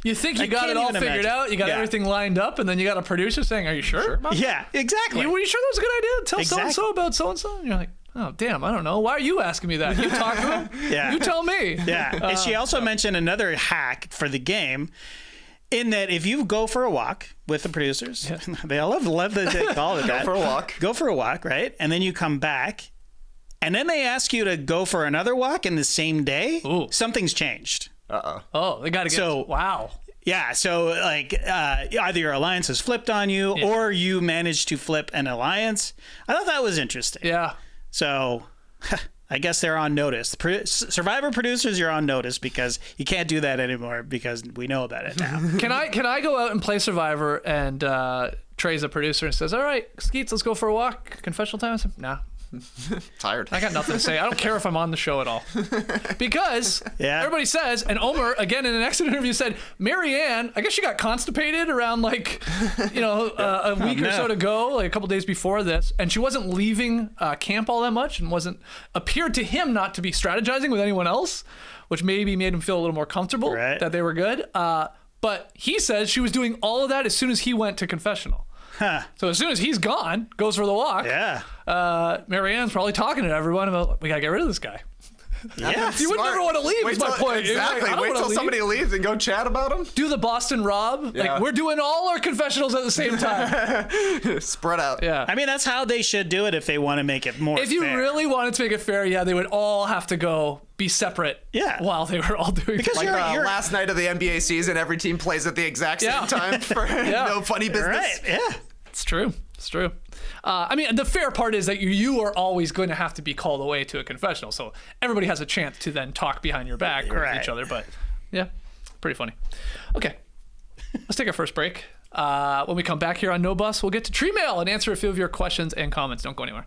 S2: You think you got it all figured out? You got everything lined up, and then you got a producer saying, "Are you sure?"
S1: Yeah, exactly.
S2: Were you sure that was a good idea? Tell so and so about so and so. And you're like, oh damn, I don't know. Why are you asking me that? You talk to him. Yeah. You tell me.
S1: Yeah. And she also mentioned another hack for the game, in that if you go for a walk with the producers, they all love that they call it that. Go for a walk, right? And then you come back. And then they ask you to go for another walk in the same day. Ooh. Something's changed.
S2: Oh, they got to get wow.
S1: Yeah, so either your alliance has flipped on you or you managed to flip an alliance. I thought that was interesting.
S2: Yeah.
S1: So I guess they're on notice. Survivor producers, you're on notice, because you can't do that anymore because we know about it now.
S2: Can I go out and play Survivor, and Trey's a producer and says, all right, Skeets, let's go for a walk. Confessional time? I said, nah.
S3: Tired.
S2: I got nothing to say. I don't care if I'm on the show at all. Because everybody says, and Omar, again, in an exit interview said, Marianne, I guess she got constipated around a week or so to go, a couple days before this, and she wasn't leaving camp all that much, and appeared to him not to be strategizing with anyone else, which maybe made him feel a little more comfortable that they were good. But he says she was doing all of that as soon as he went to confessional. Huh. So as soon as he's gone, goes for the walk.
S1: Yeah.
S2: Marianne's probably talking to everyone about, we gotta get rid of this guy.
S1: Yeah.
S2: You would never want to leave, is my point.
S3: Exactly. Wait till somebody leaves and go chat about him.
S2: Do the Boston Rob. Yeah. We're doing all our confessionals at the same time.
S3: Spread out.
S2: Yeah.
S1: I mean, that's how they should do it if they want to make it more fair.
S2: If you really wanted to make it fair, they would all have to go be separate while they were all doing
S3: because last night of the NBA season, every team plays at the exact same time for no funny business.
S1: Right. Yeah.
S2: It's true. I mean, the fair part is that you are always going to have to be called away to a confessional, so everybody has a chance to then talk behind your back with each other. But yeah, pretty funny. Okay, let's take our first break. When we come back here on No Bus, we'll get to Tree Mail and answer a few of your questions and comments. Don't go anywhere.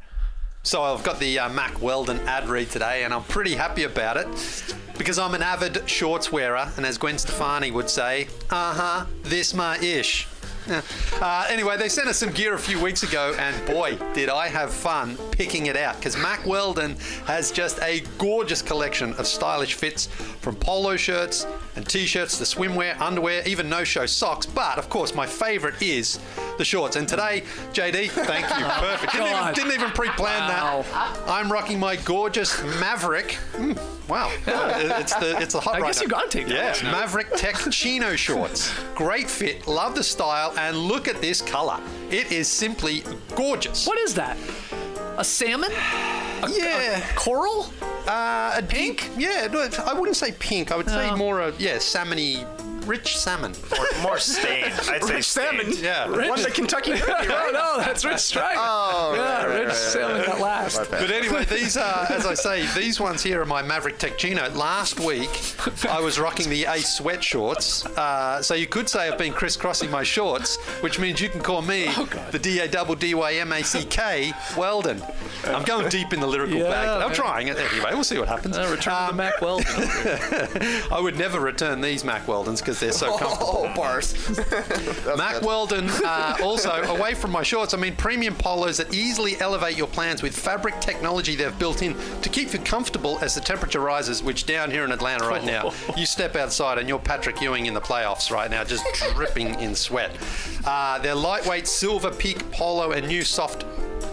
S4: So I've got the Mac Weldon ad read today, and I'm pretty happy about it because I'm an avid shorts wearer, and as Gwen Stefani would say, this my ish. Anyway, they sent us some gear a few weeks ago, and boy, did I have fun picking it out, because Mac Weldon has just a gorgeous collection of stylish fits, from polo shirts and t-shirts to swimwear, underwear, even no-show socks. But of course, my favorite is the shorts. And today, JD, thank you. Perfect. Didn't even pre-plan that. I'm rocking my gorgeous Maverick. Wow. It's the hot
S2: I guess you got to take that.
S4: Yeah, Maverick Tech Chino shorts. Great fit. Love the style. And look at this color. It is simply gorgeous.
S2: What is that? A salmon?
S4: Yeah.
S2: A coral?
S4: A pink? Yeah, no, I wouldn't say pink. I would say more salmony, rich salmon.
S5: More stained. I'd say
S3: Rich salmon.
S5: stained.
S4: Yeah.
S3: Won the Kentucky Derby, right?
S2: No, that's rich stripe. Rich salmon at last.
S4: But anyway, these are, as I say, these ones here are my Maverick Tech Chino. Last week, I was rocking the Ace sweat shorts. So you could say I've been crisscrossing my shorts, which means you can call me the D-A-double-D-Y-M-A-C-K Weldon. I'm going deep in the lyrical bag. I'm trying it anyway. We'll see what happens.
S2: Return to the Mac Weldon.
S4: I would never return these Mac Weldons because they're so comfortable.
S3: Oh, bars.
S4: Mac Weldon, also, away from my shorts, I mean premium polos that easily elevate your plans with fabric technology they've built in to keep you comfortable as the temperature rises, which down here in Atlanta right now, you step outside and you're Patrick Ewing in the playoffs right now, just dripping in sweat. Their lightweight Silver Peak polo and new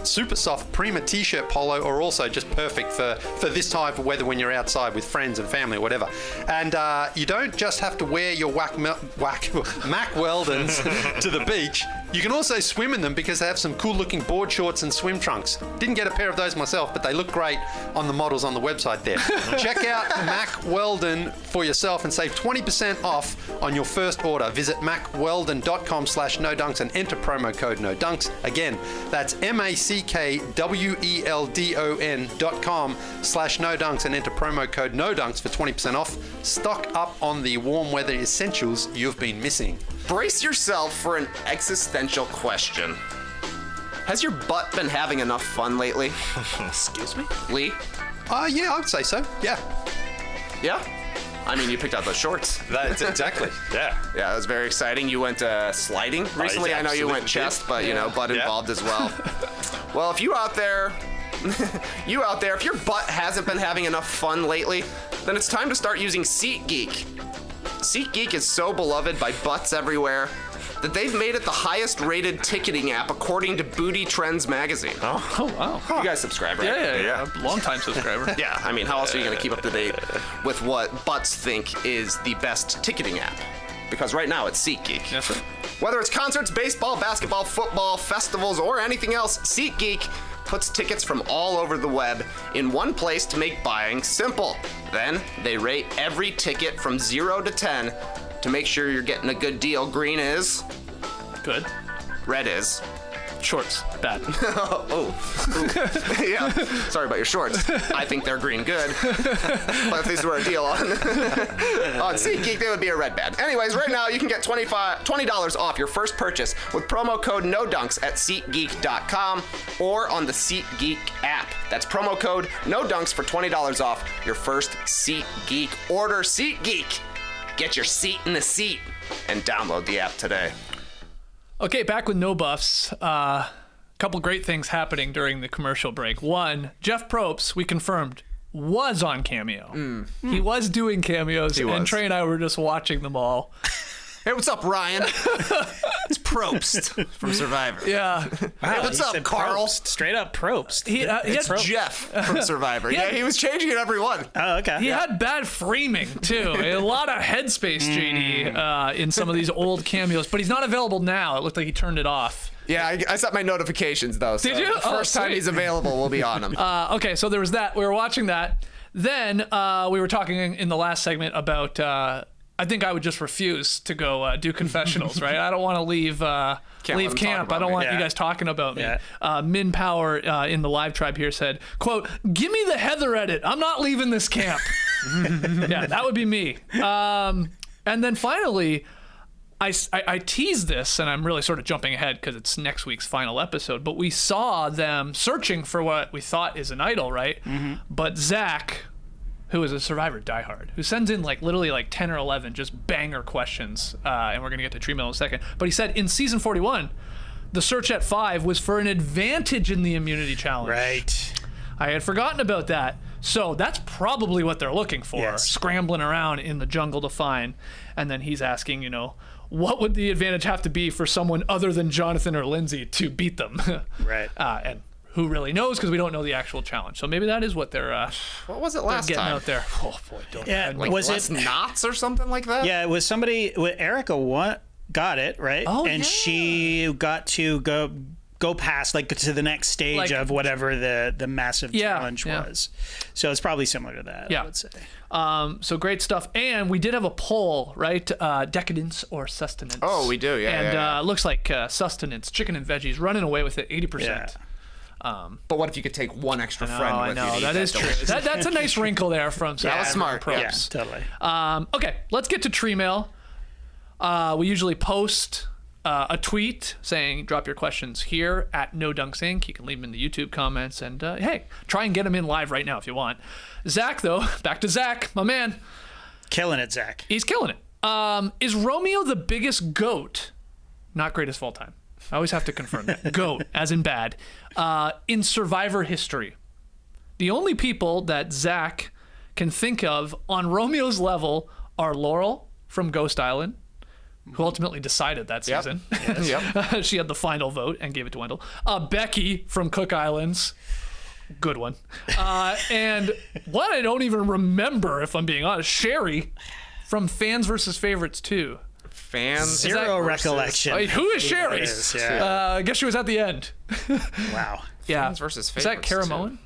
S4: super soft Prima t-shirt polo are also just perfect for this type of weather when you're outside with friends and family or whatever. And you don't just have to wear your Mac Weldons to the beach. You can also swim in them because they have some cool looking board shorts and swim trunks. Didn't get a pair of those myself, but they look great on the models on the website there. Check out Mac Weldon for yourself and save 20% off on your first order. Visit macweldon.com/nodunks and enter promo code nodunks. Again, that's macweldon.com/nodunks and enter promo code nodunks for 20% off. Stock up on the warm weather essentials you've been missing.
S3: Brace yourself for an existential question. Has your butt been having enough fun lately?
S5: Excuse me?
S3: Lee?
S4: Yeah, I would say so. Yeah.
S3: Yeah? I mean, you picked out those shorts.
S4: That's exactly.
S5: Yeah.
S3: Yeah, that was very exciting. You went sliding recently. I know you went chest, but you know, butt involved as well. Well, if you out there, if your butt hasn't been having enough fun lately, then it's time to start using SeatGeek. SeatGeek is so beloved by butts everywhere that they've made it the highest rated ticketing app according to Booty Trends magazine.
S2: Oh, wow.
S3: You guys subscribe, right?
S2: Yeah. Long time subscriber.
S3: Yeah, I mean, how else are you going to keep up to date with what butts think is the best ticketing app? Because right now it's SeatGeek.
S2: Yes, sir.
S3: Whether it's concerts, baseball, basketball, football, festivals, or anything else, SeatGeek puts tickets from all over the web in one place to make buying simple. Then they rate every ticket from 0 to 10 to make sure you're getting a good deal. Green is
S2: Good.
S3: red is
S2: Shorts. Bad.
S3: yeah. Sorry about your shorts. I think they're green good. But if these were a deal on SeatGeek, they would be a red bad. Anyways, right now you can get $20 off your first purchase with promo code NODUNKS at SeatGeek.com or on the SeatGeek app. That's promo code NODUNKS for $20 off your first SeatGeek order. SeatGeek. Get your seat in the seat and download the app today.
S2: Okay, back with No Buffs. A couple great things happening during the commercial break. One, Jeff Probst, we confirmed, was on Cameo. He was doing cameos, and Trey and I were just watching them all.
S3: Hey, what's up, Ryan? It's Probst from Survivor.
S2: Yeah.
S3: Hey, what's up, Carl?
S1: Probst, straight up Probst.
S3: It's Jeff from Survivor. Yeah, he was changing it every one.
S1: Oh, okay.
S2: He had bad framing, too. A lot of headspace, JD, in some of these old cameos, but he's not available now. It looked like he turned it off.
S3: Yeah, I set my notifications, though. So
S2: Did you?
S3: The first time he's available, we'll be on him.
S2: Okay, so there was that. We were watching that. Then we were talking in the last segment about... I think I would just refuse to go do confessionals, right? I don't want to leave camp. I don't want you guys talking about me. Yeah. Min Power in the live tribe here said, quote, "Give me the Heather edit. I'm not leaving this camp." Yeah, that would be me. And then finally, I teased this, and I'm really sort of jumping ahead because it's next week's final episode, but we saw them searching for what we thought is an idol, right? Mm-hmm. But Zach, who is a Survivor diehard, who sends in literally 10 or 11 just banger questions, and we're going to get to Tremail in a second. But he said in season 41, the search at 5 was for an advantage in the immunity challenge.
S1: Right.
S2: I had forgotten about that. So that's probably what they're looking for, scrambling around in the jungle to find. And then he's asking, what would the advantage have to be for someone other than Jonathan or Lindsay to beat them?
S1: Right.
S2: And who really knows, because we don't know the actual challenge. So maybe that is what they're
S3: What was it last
S2: getting
S3: time?
S2: out there. Oh boy, don't.
S1: Yeah,
S2: Like,
S1: was
S3: less
S1: it?
S3: knots or something like that?
S1: Yeah, it was somebody. Erica got it right,
S2: Oh,
S1: and
S2: yeah.
S1: she got to go past like to the next stage
S2: Like-
S1: of whatever the massive
S2: Yeah,
S1: challenge
S2: yeah.
S1: was. So it's probably similar to that.
S2: Yeah.
S1: I would say.
S2: So great stuff. And we did have a poll, right? Decadence or sustenance.
S3: Oh, we do, yeah,
S2: And
S3: yeah.
S2: looks like sustenance, chicken and veggies, running away with it, 80%.
S3: But what if you could take one extra friend
S2: Oh, I
S3: with you?
S2: know.
S3: to eat
S2: That is true.
S3: delicious-
S2: That's a nice wrinkle there from
S3: That was smart.
S1: Yeah,
S2: Probst.
S1: totally.
S2: Okay, let's get to tree mail. We usually post a tweet saying, drop your questions here at No Dunks Inc. You can leave them in the YouTube comments, and hey, try and get them in live right now if you want. Zach, though, back to Zach, my man.
S1: Killing it, Zach.
S2: He's killing it. Is Romeo the biggest goat? Not greatest of all time. I always have to confirm that. Goat, as in bad. In Survivor history. The only people that Zach can think of on Romeo's level are Laurel from Ghost Island, who ultimately decided that
S3: Yep.
S2: season.
S3: Yep.
S2: She had the final vote and gave it to Wendell. Becky from Cook Islands. Good one. And what I don't even remember, if I'm being honest, Sherry from Fans versus Favorites 2.
S3: Fans.
S1: Zero recollection.
S2: Wait, who is Sherry?
S1: is, yeah.
S2: I guess she was at the end.
S1: Wow.
S2: Yeah.
S3: Fans versus
S2: Is that
S3: favorites,
S2: Cara
S3: too.
S2: Moen?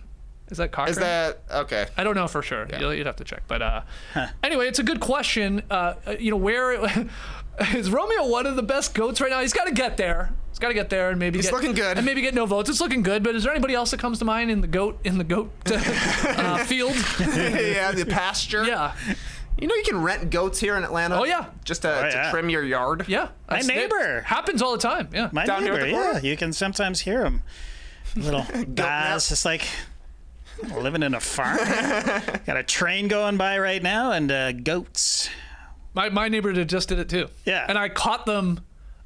S2: Is that Cochran?
S3: Is that okay?
S2: I don't know for sure. You'd have to check. But anyway, it's a good question. Where is Romeo one of the best goats right now? He's got to get there. He's got to get there and maybe
S3: He's
S2: get,
S3: looking good.
S2: and maybe get no votes. It's looking good. But is there anybody else that comes to mind in the goat field?
S3: Yeah, the pasture.
S2: Yeah.
S3: You know you can rent goats here in Atlanta.
S2: Oh, yeah.
S3: Just to
S1: yeah.
S3: trim your yard.
S2: Yeah.
S1: My neighbor.
S2: Happens all the time. Yeah.
S1: My
S3: Down here at
S1: neighbor,
S3: the corner?
S1: yeah. You can sometimes hear him. Little guys, just like living in a farm. Got a train going by right now and goats.
S2: My neighbor just did it too.
S1: Yeah.
S2: And I caught them.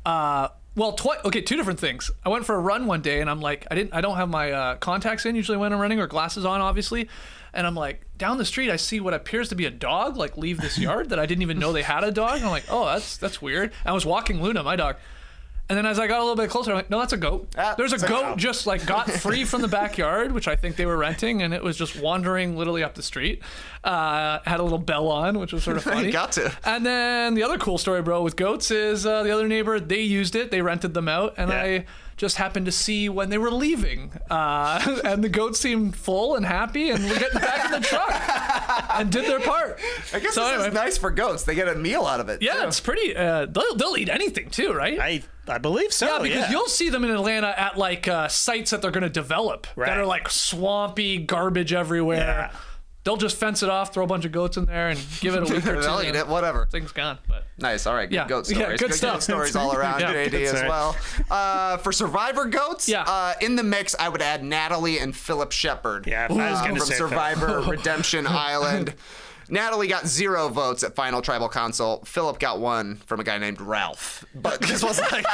S2: Okay, two different things. I went for a run one day, and I'm like, I don't have my contacts in usually when I'm running, or glasses on, obviously. And I'm like, down the street, I see what appears to be a dog, like leave this yard that I didn't even know they had a dog. And I'm like, oh, that's weird. I was walking Luna, my dog. And then as I got a little bit closer, I'm like, no, that's a goat. There's a
S3: it's a
S2: goat
S3: goat.
S2: just like got free from the backyard, which I think they were renting, and it was just wandering literally up the street. Had a little bell on, which was sort of funny.
S3: Got to.
S2: And then the other cool story, bro, with goats is the other neighbor, they used it. They rented them out, and
S1: Yeah.
S2: I just happened to see when they were leaving. And the goats seemed full and happy and were getting back in the truck and did their part.
S3: I guess
S2: So
S3: this
S2: anyway.
S3: is nice for goats. They get a meal out of it.
S2: Yeah,
S3: too.
S2: it's pretty. They'll eat anything too, right?
S1: I believe so.
S2: Yeah, because
S1: yeah.
S2: you'll see them in Atlanta at like sites that they're going to develop that
S1: Right.
S2: are like swampy, garbage everywhere.
S1: Yeah.
S2: They'll just fence it off, throw a bunch of goats in there, and give it a week or two.
S3: They'll eat
S2: and
S3: it. Whatever.
S2: Thing's gone. But
S3: Nice. All right. Good
S2: Yeah.
S3: goat
S2: Yeah,
S3: stories.
S2: good stuff.
S3: goat stories all around.
S2: Yeah.
S3: Good idea
S1: That's
S3: as well. For Survivor goats,
S2: Yeah.
S3: in the mix, I would add Natalie and Philip Shepard.
S1: Yeah, if I was gonna
S3: from
S1: say
S3: Survivor Redemption Island. Natalie got 0 votes at Final Tribal Council. Philip got 1 from a guy named Ralph. But this was like,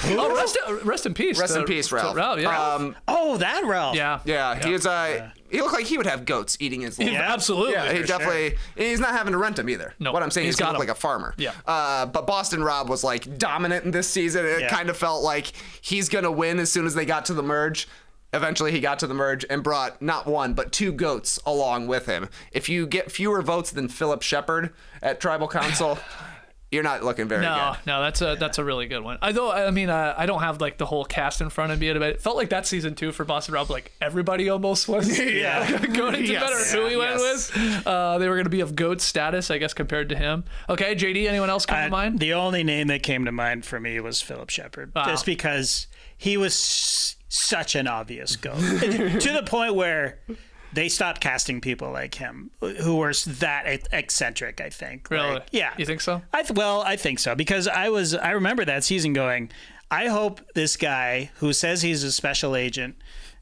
S2: oh, rest in peace.
S3: rest in
S2: to-
S3: peace,
S2: to
S3: Ralph.
S2: Yeah.
S1: Oh, that Ralph.
S2: Yeah.
S3: Yeah, he was. He looked like he would have goats eating his. Little
S1: Yeah.
S2: Absolutely.
S3: Yeah, he
S1: for
S3: definitely. He's not having to rent them either.
S2: No,
S3: What I'm saying
S2: he's
S3: is he
S2: got
S3: looked
S2: 'em.
S3: like a farmer.
S2: Yeah.
S3: But Boston Rob was like dominant in this season. It
S1: Yeah.
S3: kind of felt like he's gonna win as soon as they got to the merge. Eventually, he got to the merge and brought not 1 but 2 goats along with him. If you get fewer votes than Philip Shepard at Tribal Council, you're not looking very good.
S2: No, that's a really good one. I don't have like the whole cast in front of me, but it felt like that season 2 for Boston Rob, like everybody almost was going into
S1: Yes.
S2: better who he went
S3: Yes.
S2: with. They were going to be of goat status, I guess, compared to him. Okay, JD, anyone else come to mind?
S1: The only name that came to mind for me was Philip Shepard,
S2: Wow.
S1: just because he was such an obvious goat to the point where they stopped casting people like him who were that eccentric. I think.
S2: Really?
S1: Like, yeah.
S2: You think so?
S1: I think so because I remember that season going, I hope this guy who says he's a special agent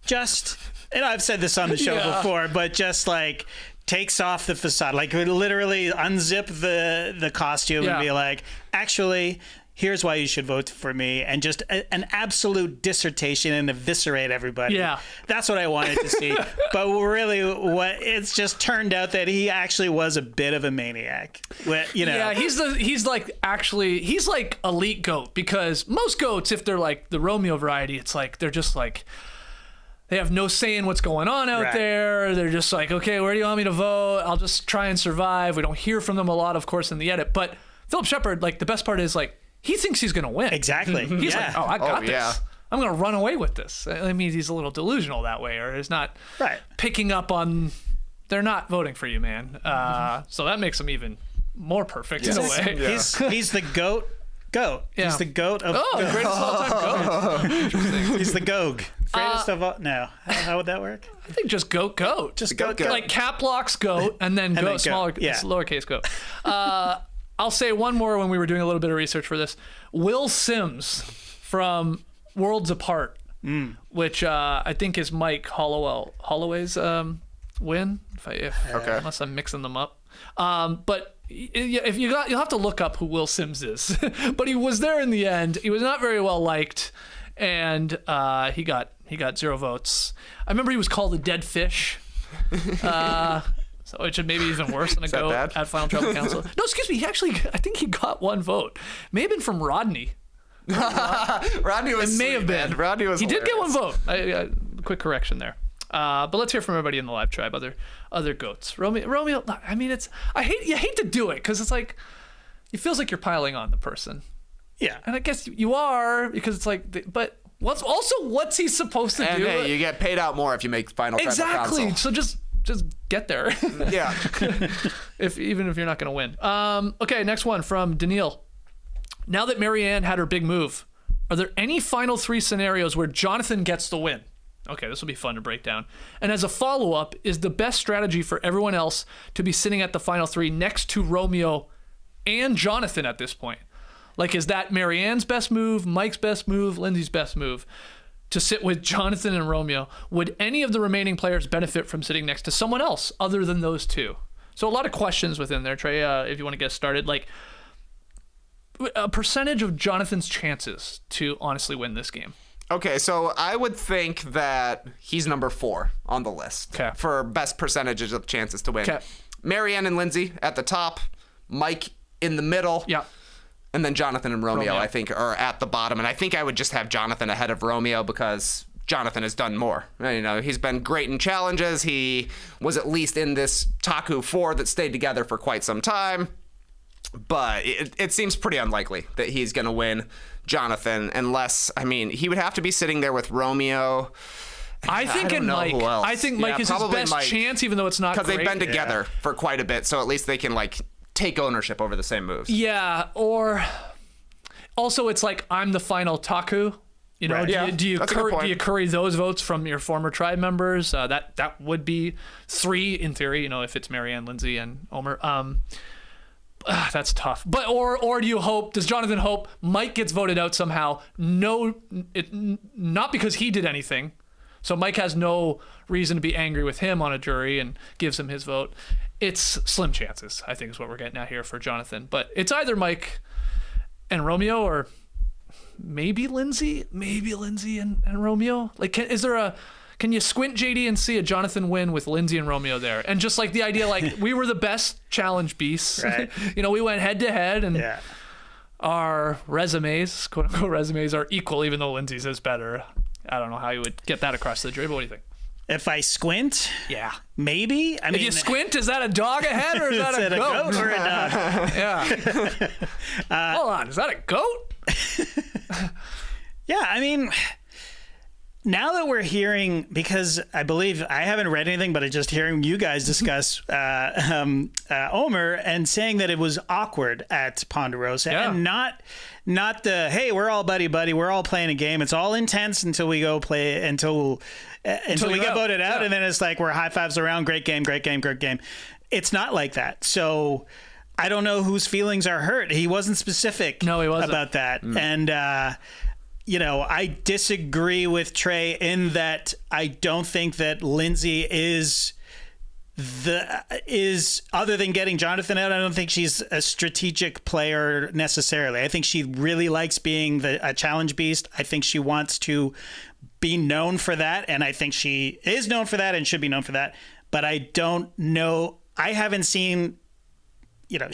S1: just, and I've said this on the show
S2: Yeah.
S1: before, but just like takes off the facade, like would literally unzip the costume
S2: Yeah.
S1: and be like, actually, here's why you should vote for me, and just an absolute dissertation and eviscerate everybody.
S2: Yeah.
S1: That's what I wanted to see. But really, it's just turned out that he actually was a bit of a maniac.
S2: Yeah, he's like elite goat, because most goats, if they're like the Romeo variety, it's like they're just like, they have no say in what's going on out there. They're just like, okay, where do you want me to vote? I'll just try and survive. We don't hear from them a lot, of course, in the edit. But Philip Shepard, like, the best part is, like, he thinks he's going to win.
S1: Exactly.
S2: He's like, I got this.
S3: Yeah.
S2: I'm going to run away with this. I mean, he's a little delusional that way, or is not picking up on, they're not voting for you, man. So that makes him even more perfect in a way.
S1: Yeah. He's the goat. Yeah. He's the goat of
S2: the greatest of all time goat. Interesting.
S1: He's the Gog. Greatest of all. No. How would that work?
S2: I think just goat.
S1: Just goat.
S2: Like cap locks goat, and then goat, smaller, lowercase goat. I'll say one more when we were doing a little bit of research for this. Will Sims from Worlds Apart, which I think is Mike Holloway's win, unless I'm mixing them up. But if you'll have to look up who Will Sims is. But he was there in the end. He was not very well liked, and he got 0 votes. I remember he was called a dead fish. So which is maybe even worse than a goat at Final Tribal Council. No, excuse me. I think he got 1 vote. May have been from Rodney.
S3: Rodney was.
S2: It may have been.
S3: Rodney was.
S2: He did get 1 vote. Quick correction there. But let's hear from everybody in the live tribe. Other goats. Romeo. I mean, you hate to do it, because it's like, it feels like you're piling on the person.
S1: Yeah.
S2: And I guess you are, because it's like, but what's he supposed to do?
S3: Hey, you get paid out more if you make Final Tribal
S2: Council.
S3: Exactly.
S2: So just get there.
S3: Yeah.
S2: Even if you're not going to win. Okay, next one from Daniil. Now that Marianne had her big move, are there any final 3 scenarios where Jonathan gets the win? Okay, this will be fun to break down. And as a follow-up, is the best strategy for everyone else to be sitting at the final 3 next to Romeo and Jonathan at this point? Like, is that Marianne's best move, Mike's best move, Lindsay's best move? To sit with Jonathan and Romeo, would any of the remaining players benefit from sitting next to someone else other than those 2? So a lot of questions within there, Trey, if you want to get started. Like, a percentage of Jonathan's chances to honestly win this game.
S3: Okay, so I would think that he's number 4 on the list for best percentages of chances to win. Marianne and Lindsay at the top, Mike in the middle.
S2: Yeah.
S3: And then Jonathan and Romeo, I think, are at the bottom. And I think I would just have Jonathan ahead of Romeo, because Jonathan has done more. You know, he's been great in challenges. He was at least in this Taku 4 that stayed together for quite some time. But it seems pretty unlikely that he's going to win Jonathan, unless, I mean, he would have to be sitting there with Romeo.
S2: I think Mike. I think Mike is his best chance, even though it's not great.
S3: Because they've been together for quite a bit, so at least they can, like, take ownership over the same moves.
S2: Yeah, or also it's like, I'm the final Taku. You know, do you curry those votes from your former tribe members? That would be 3 in theory. You know, if it's Marianne, Lindsay, and Omar. That's tough. But or do you hope? Does Jonathan hope Mike gets voted out somehow? No, not because he did anything. So Mike has no reason to be angry with him on a jury and gives him his vote. It's slim chances, I think, is what we're getting at here for Jonathan. But it's either Mike and Romeo, or maybe Lindsay and Romeo. Like, can you squint, JD, and see a Jonathan win with Lindsay and Romeo there? And just like the idea, like, we were the best challenge beasts.
S1: Right.
S2: You know, we went head to head, and our resumes, quote unquote resumes, are equal, even though Lindsay's is better. I don't know how you would get that across the jury, but what do you think?
S1: If I squint, maybe. I mean,
S2: if you squint, is that a dog ahead, or is that a goat?
S1: Or a dog?
S2: Hold on, is that a goat?
S1: Yeah, I mean, now that we're hearing, because I believe I haven't read anything, but just hearing you guys discuss Omar and saying that it was awkward at Ponderosa, and not the, hey, we're all buddy, we're all playing a game. It's all intense until we go play, until we get voted out, and then it's like we're high fives around, great game. It's not like that. So I don't know whose feelings are hurt. He wasn't specific about that. And you know, I disagree with Trey in that I don't think that Lindsay is is other than getting Jonathan out, I don't think she's a strategic player necessarily. I think she really likes being a challenge beast. I think she wants to be known for that, and I think she is known for that and should be known for that. But I don't know. I haven't seen,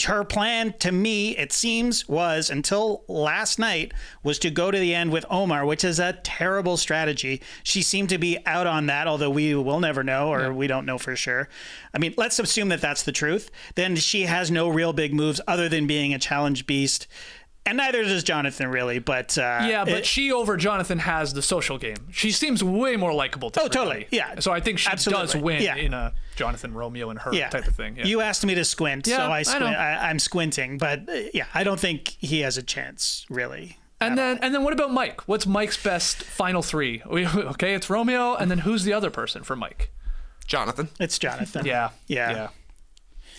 S1: her plan to me, it seems, was until last night was to go to the end with Omar, which is a terrible strategy. She seemed to be out on that, although we will never know, or we don't know for sure. I mean, let's assume that that's the truth. Then she has no real big moves other than being a challenge beast. And neither does Jonathan, really, but...
S2: but she over Jonathan has the social game. She seems way more likable to everybody.
S1: Totally, yeah.
S2: So I think she does win in a Jonathan, Romeo, and her type of thing. Yeah.
S1: You asked me to squint,
S2: yeah,
S1: so I
S2: squint.
S1: I'm squinting, but I don't think he has a chance, really.
S2: And then what about Mike? What's Mike's best final three? Okay, it's Romeo, and then who's the other person for Mike?
S3: Jonathan.
S1: It's Jonathan.
S2: Yeah.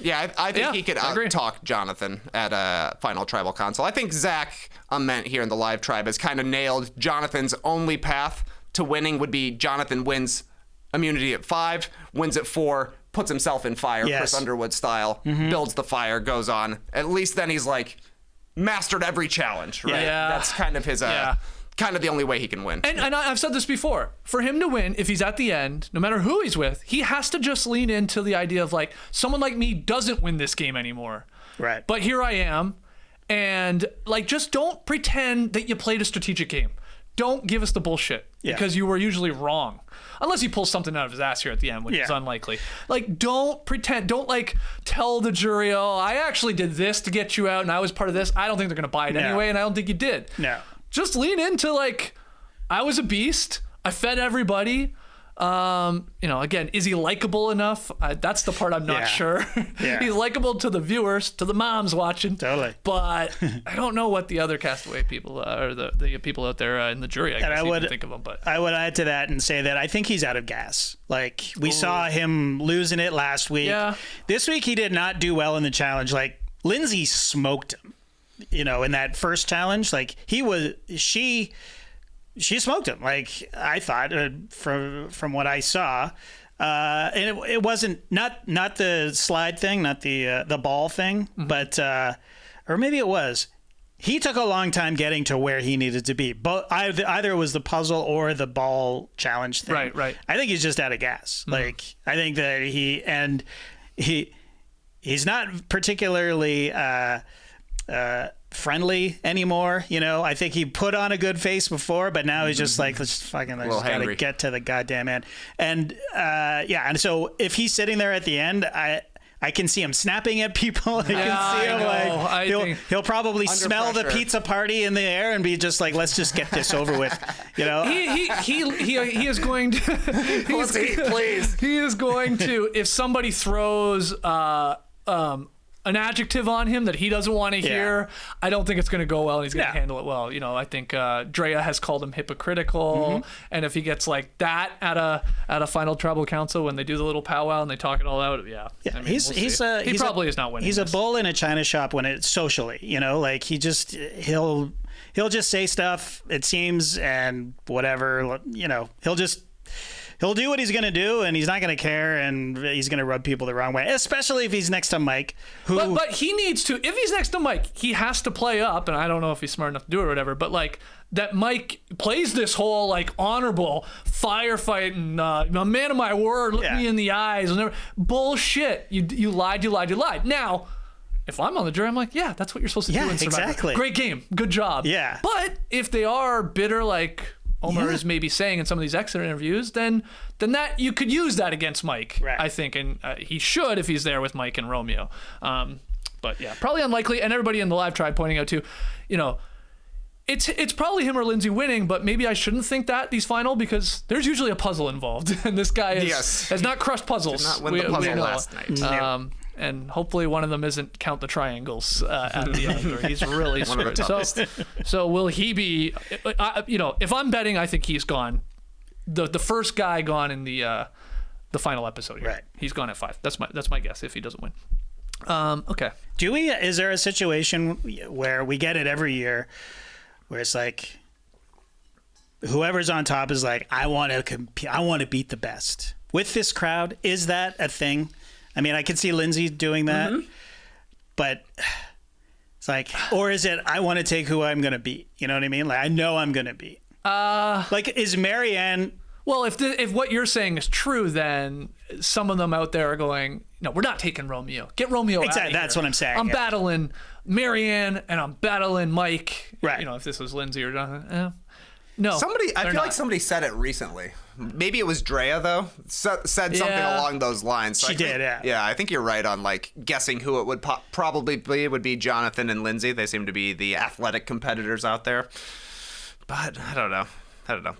S3: Yeah, I think he could out-talk Jonathan at a final tribal council. I think Zach Ament here in the live tribe has kind of nailed Jonathan's only path to winning would be Jonathan wins immunity at 5, wins at 4, puts himself in fire, Chris Underwood style, builds the fire, goes on. At least then he's like mastered every challenge, right?
S2: Yeah.
S3: That's kind of his... kind of the only way he can win.
S2: And I've said this before. For him to win, if he's at the end, no matter who he's with, he has to just lean into the idea of like, someone like me doesn't win this game anymore.
S1: Right.
S2: But here I am. And like, just don't pretend that you played a strategic game. Don't give us the bullshit because you were usually wrong. Unless he pulls something out of his ass here at the end, which is unlikely. Like, don't pretend. Don't like tell the jury, oh, I actually did this to get you out and I was part of this. I don't think they're going to buy it anyway. And I don't think you did.
S1: No.
S2: Just lean into like, I was a beast. I fed everybody. Again, is he likable enough? That's the part I'm not sure. He's likable to the viewers, to the moms watching.
S1: Totally.
S2: But I don't know what the other castaway people or the people out there in the jury, I guess you can think of them. But
S1: I would add to that and say that I think he's out of gas. Like, we saw him losing it last week.
S2: Yeah.
S1: This week he did not do well in the challenge. Like, Lindsay smoked him. In that first challenge, like she smoked him. Like, I thought from what I saw, and it wasn't not the slide thing, not the ball thing, but or maybe it was. He took a long time getting to where he needed to be. But either it was the puzzle or the ball challenge thing.
S2: Right.
S1: I think he's just out of gas. Like, I think that he's not particularly. Friendly anymore, I think he put on a good face before, but now he's just like, let's fucking gotta get to the goddamn end. And and so if he's sitting there at the end, I can see him snapping at people. I can see him he'll probably smell the pizza party in the air and be just like, let's just get this over with. He
S2: is going to
S3: Let's eat, please.
S2: He is going to, if somebody throws an adjective on him that he doesn't want to hear, I don't think it's going to go well, and he's going to handle it well. I think Drea has called him hypocritical, and if he gets like that at a final tribal council when they do the little powwow and they talk it all out, he probably is not winning.
S1: He's a bull in a china shop when it's socially, like he'll just say stuff, it seems, and whatever, He'll do what he's going to do, and he's not going to care, and he's going to rub people the wrong way, especially if he's next to Mike.
S2: But he needs to, if he's next to Mike, he has to play up, and I don't know if he's smart enough to do it or whatever, but like that Mike plays this whole like honorable firefighting, a man of my word, look me in the eyes. Bullshit. You lied. Now, if I'm on the jury, I'm like, yeah, that's what you're supposed to do in Survivor.
S1: Exactly.
S2: Great game. Good job.
S1: Yeah.
S2: But if they are bitter like Omar is maybe saying in some of these exit interviews, then that you could use that against Mike, I think, and he should if he's there with Mike and Romeo. But yeah, probably unlikely. And everybody in the live tribe pointing out too, it's probably him or Lindsay winning, but maybe I shouldn't think that these final because there's usually a puzzle involved, and this guy has not crushed puzzles.
S3: Did not win the puzzle last night.
S2: And hopefully one of them isn't count the triangles at the end, or he's really screwed. So will he be? If I'm betting, I think he's gone. The first guy gone in the final episode here.
S1: Right.
S2: He's gone at 5. That's my guess if he doesn't win. Okay.
S1: Is there a situation where we get it every year, where it's like whoever's on top is like, I want to compete, I want to beat the best with this crowd? Is that a thing? I mean, I could see Lindsay doing that, but it's like, or is it I want to take who I'm going to beat? You know what I mean? Like, I know I'm going to beat. Like, is Marianne...
S2: Well, if what you're saying is true, then some of them out there are going, no, we're not taking Romeo. Get Romeo
S1: Exactly,
S2: out of here.
S1: that's what I'm saying.
S2: I'm
S1: yeah.
S2: battling Marianne and I'm battling Mike.
S1: Right.
S2: You know, if this was Lindsay or Jonathan. No.
S3: I feel
S2: not.
S3: like somebody said it recently. Maybe it was Drea, though. Said something along those lines. So
S1: She did, yeah.
S3: Yeah, I think you're right on, like, guessing who it would probably be. It would be Jonathan and Lindsay. They seem to be the athletic competitors out there. But I don't know.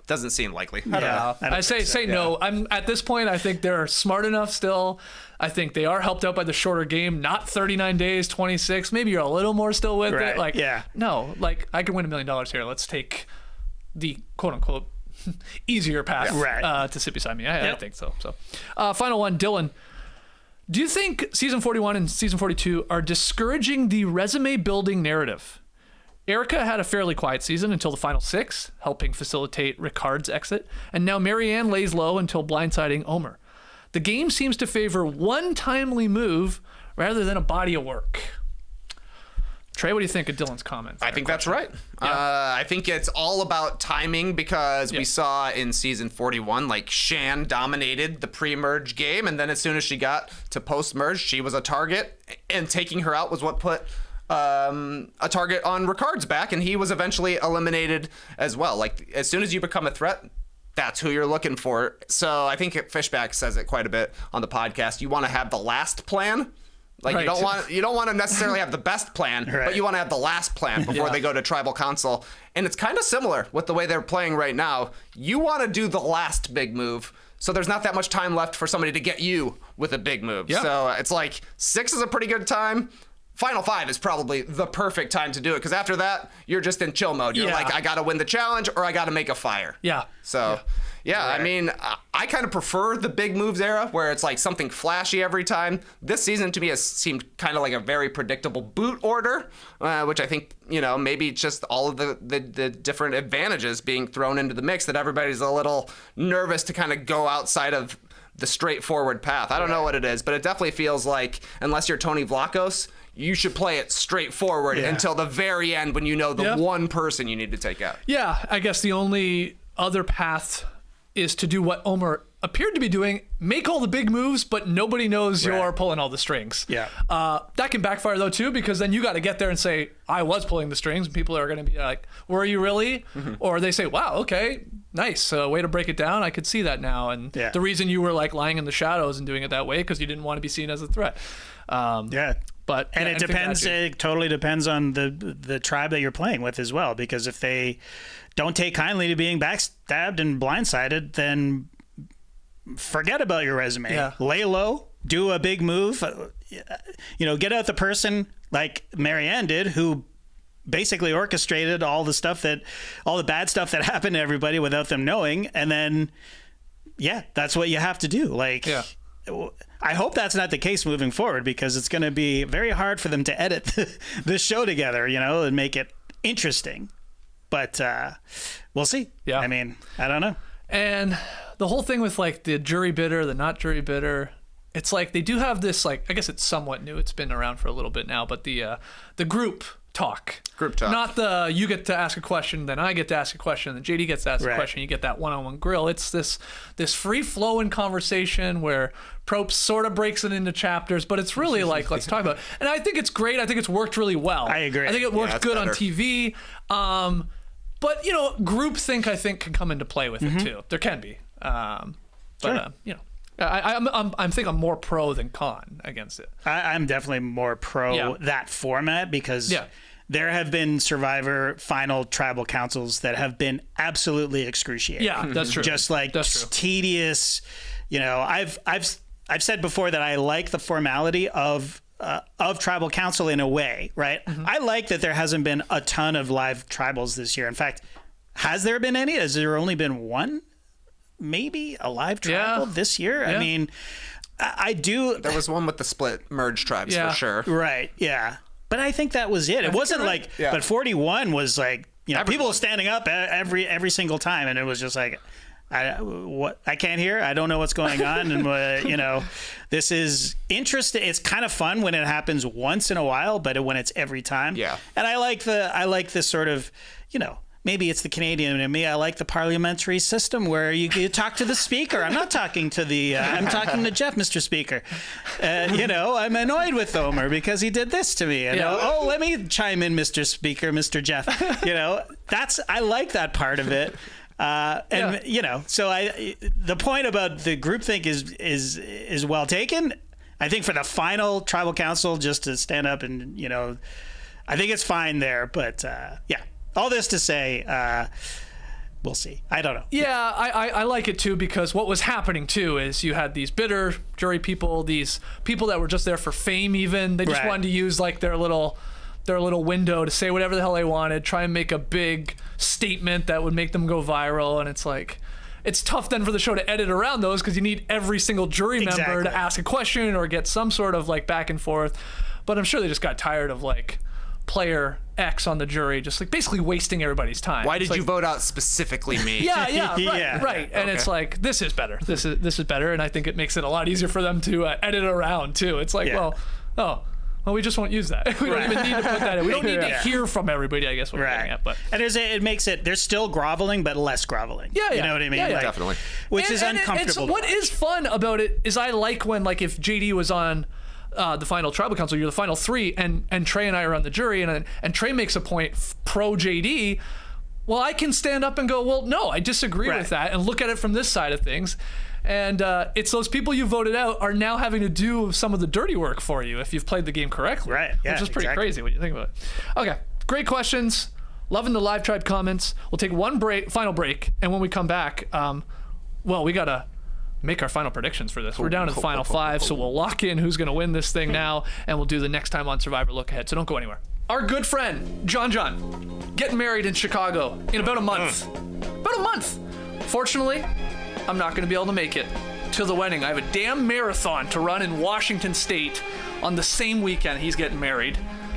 S3: Doesn't seem likely. I don't know.
S2: I say no. I'm at this point. I think they're smart enough still. I think they are helped out by the shorter game. Not 39 days, 26. Maybe you're a little more still with
S1: Right,
S2: it. Like,
S1: yeah.
S2: No, like I can win $1 million here. Let's take the quote unquote easier path to sit beside me. I think so. So, final one, Dylan. Do you think season 41 and season 42 are discouraging the resume building narrative? Erica had a fairly quiet season until the final 6, helping facilitate Ricard's exit, and now Marianne lays low until blindsiding Omar. The game seems to favor one timely move rather than a body of work. Trey, what do you think of Dylan's comments?
S3: I think that's right.
S2: Yeah.
S3: I think it's all about timing because we saw in season 41, like, Shan dominated the pre-merge game, and then as soon as she got to post-merge, she was a target, and taking her out was what put a target on Ricard's back, and he was eventually eliminated as well. Like, as soon as you become a threat, that's who you're looking for. So I think Fishback says it quite a bit on the podcast. You want to have the last plan. Like,
S2: right.
S3: you don't want to necessarily have the best plan, but you want to have the last plan before they go to tribal council. And it's kind of similar with the way they're playing right now. You want to do the last big move, so there's not that much time left for somebody to get you with a big move.
S2: Yeah.
S3: So it's like 6 is a pretty good time. Final 5 is probably the perfect time to do it, because after that, you're just in chill mode. You're like, I got to win the challenge or I got to make a fire.
S2: Yeah.
S3: So, I mean, I kind of prefer the big moves era where it's like something flashy every time. This season to me has seemed kind of like a very predictable boot order, which I think, maybe just all of the different advantages being thrown into the mix that everybody's a little nervous to kind of go outside of the straightforward path. I don't know what it is, but it definitely feels like, unless you're Tony Vlachos, you should play it straightforward until the very end when you know the one person you need to take out.
S2: Yeah, I guess the only other path is to do what Omar appeared to be doing, make all the big moves, but nobody knows you're pulling all the strings.
S1: Yeah.
S2: That can backfire, though, too, because then you got to get there and say, I was pulling the strings, and people are going to be like, were you really? Mm-hmm. Or they say, wow, okay, nice. Way to break it down. I could see that now. And the reason you were like lying in the shadows and doing it that way, because you didn't want to be seen as a threat. But
S1: it depends. It totally depends on the tribe that you're playing with as well. Because if they don't take kindly to being backstabbed and blindsided, then forget about your resume. Yeah. Lay low, do a big move. Get out the person like Marianne did, who basically orchestrated all the bad stuff that happened to everybody without them knowing, and then that's what you have to do. I hope that's not the case moving forward, because it's going to be very hard for them to edit this show together, and make it interesting. But we'll see. Yeah. I mean, I don't know.
S2: And the whole thing with like the jury bidder, the not jury bidder, it's like they do have this, like, I guess it's somewhat new. It's been around for a little bit now, but the group talk.
S3: Group talk.
S2: Not the you get to ask a question, then I get to ask a question, then JD gets to ask a question, you get that one-on-one grill. It's this free-flowing conversation where Probst sort of breaks it into chapters, but it's really like, let's talk about it. And I think it's great. I think it's worked really well.
S1: I agree.
S2: I think it worked good on TV. But, groupthink, I think, can come into play with it, too. There can be. I think I'm more pro than con against it.
S1: I'm definitely more pro that format, because there have been Survivor final tribal councils that have been absolutely excruciating.
S2: Yeah, that's true.
S1: Just like tedious. I've said before that I like the formality of tribal council in a way, right? Mm-hmm. I like that there hasn't been a ton of live tribals this year. In fact, has there been any? Has there only been one? Maybe a live tribal this year? Yeah. I mean, I do.
S3: There was one with the split merge tribes for sure.
S1: Right, yeah. But I think that was it. It wasn't like, but 41 was like, people standing up every single time. And it was just like, I can't hear. I don't know what's going on, and this is interesting. It's kind of fun when it happens once in a while, but when it's every time,
S3: yeah.
S1: And I like this sort of, maybe it's the Canadian in me. I like the parliamentary system where you talk to the speaker. I'm not talking to I'm talking to Jeff, Mr. Speaker. I'm annoyed with Omar because he did this to me. Let me chime in, Mr. Speaker, Mr. Jeff. I like that part of it. So the point about the groupthink is well taken. I think for the final tribal council, just to stand up and, I think it's fine there. But all this to say, we'll see. I don't know.
S2: Yeah, I like it too, because what was happening too is you had these bitter jury people, these people that were just there for fame even. They just wanted to use like their little window to say whatever the hell they wanted, try and make a big statement that would make them go viral. And it's like, it's tough then for the show to edit around those, because you need every single jury member to ask a question or get some sort of like back and forth. But I'm sure they just got tired of like player X on the jury just like basically wasting everybody's time.
S3: Why did you vote out specifically me?
S2: Right. And it's like, this is better. This is better. And I think it makes it a lot easier for them to edit around too. It's like, well, we just won't use that. We don't even need to put that in. We don't need to hear from everybody, I guess, what we're getting at. But.
S1: And it makes it, there's still groveling, but less groveling.
S2: Yeah.
S1: You know what I mean?
S2: Yeah,
S3: definitely.
S1: Which is uncomfortable.
S2: What is fun about it is I like when, like, if JD was on the final tribal council, you're the final three, and Trey and I are on the jury, and Trey makes a point pro JD, well, I can stand up and go, well, no, I disagree with that, and look at it from this side of things. And it's those people you voted out are now having to do some of the dirty work for you if you've played the game correctly.
S1: Right. Yeah,
S2: which is pretty crazy when you think about it. Okay. Great questions. Loving the live tribe comments. We'll take one final break. And when we come back, we got to make our final predictions for this. We're down to the final five, so we'll lock in who's going to win this thing now, and we'll do the next time on Survivor look ahead. So don't go anywhere. Our good friend, John, getting married in Chicago in about a month. Fortunately, I'm not going to be able to make it to the wedding. I have a damn marathon to run in Washington State on the same weekend he's getting married.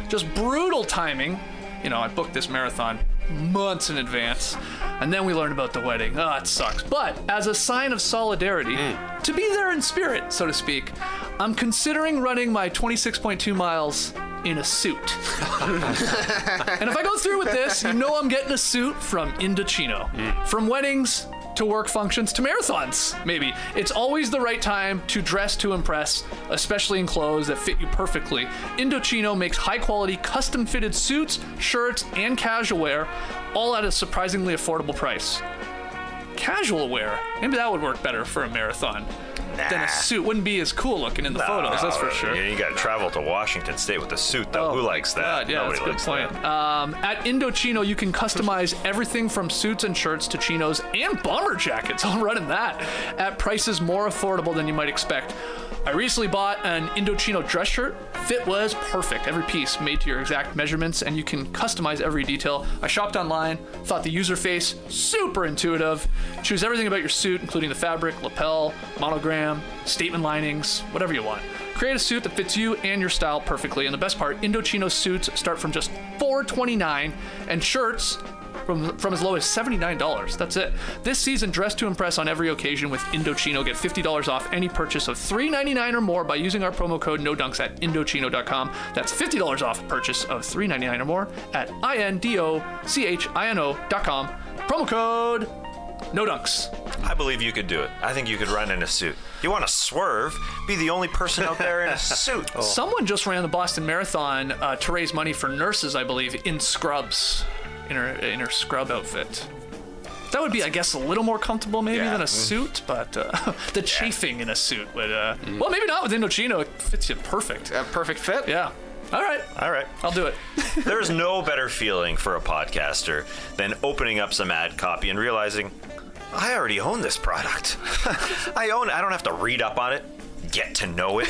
S2: Just brutal timing. I booked this marathon months in advance, and then we learned about the wedding. It sucks. But as a sign of solidarity, to be there in spirit, so to speak, I'm considering running my 26.2 miles in a suit. And if I go through with this, I'm getting a suit from Indochino. From weddings to work functions to marathons, maybe. It's always the right time to dress to impress, especially in clothes that fit you perfectly. Indochino makes high-quality, custom-fitted suits, shirts, and casual wear, all at a surprisingly affordable price. Casual wear, maybe that would work better for a marathon than a suit. Wouldn't be as cool looking in the photos, that's for sure.
S5: You got to travel to Washington State with a suit, though. Who likes that?
S2: God, yeah,
S5: Nobody
S2: that's a good
S5: likes
S2: point.
S5: that.
S2: At Indochino, you can customize everything from suits and shirts to chinos and bomber jackets. I'm running that at prices more affordable than you might expect. I recently bought an Indochino dress shirt. Fit was perfect. Every piece made to your exact measurements, and you can customize every detail. I shopped online, thought the user face super intuitive. Choose everything about your suit, including the fabric, lapel, monogram, statement linings, whatever you want. Create a suit that fits you and your style perfectly. And the best part, Indochino suits start from just $429, and shirts from as low as $79. That's it. This season, dress to impress on every occasion with Indochino. Get $50 off any purchase of $3.99 or more by using our promo code NODUNKS at Indochino.com. That's $50 off a purchase of $3.99 or more at INDOCHINO.com. Promo code NODUNKS.
S5: I believe you could do it. I think you could run in a suit. You want to swerve? Be the only person out there in a suit.
S2: Someone just ran the Boston Marathon to raise money for nurses, I believe, in scrubs. In her scrub outfit. That would be, I guess, a little more comfortable maybe than a suit, but the chafing in a suit would, well, maybe not with Indochino. It fits you perfect.
S3: Perfect fit?
S2: Yeah. All right. I'll do it.
S5: There's no better feeling for a podcaster than opening up some ad copy and realizing, I already own this product. I don't have to read up on it, get to know it.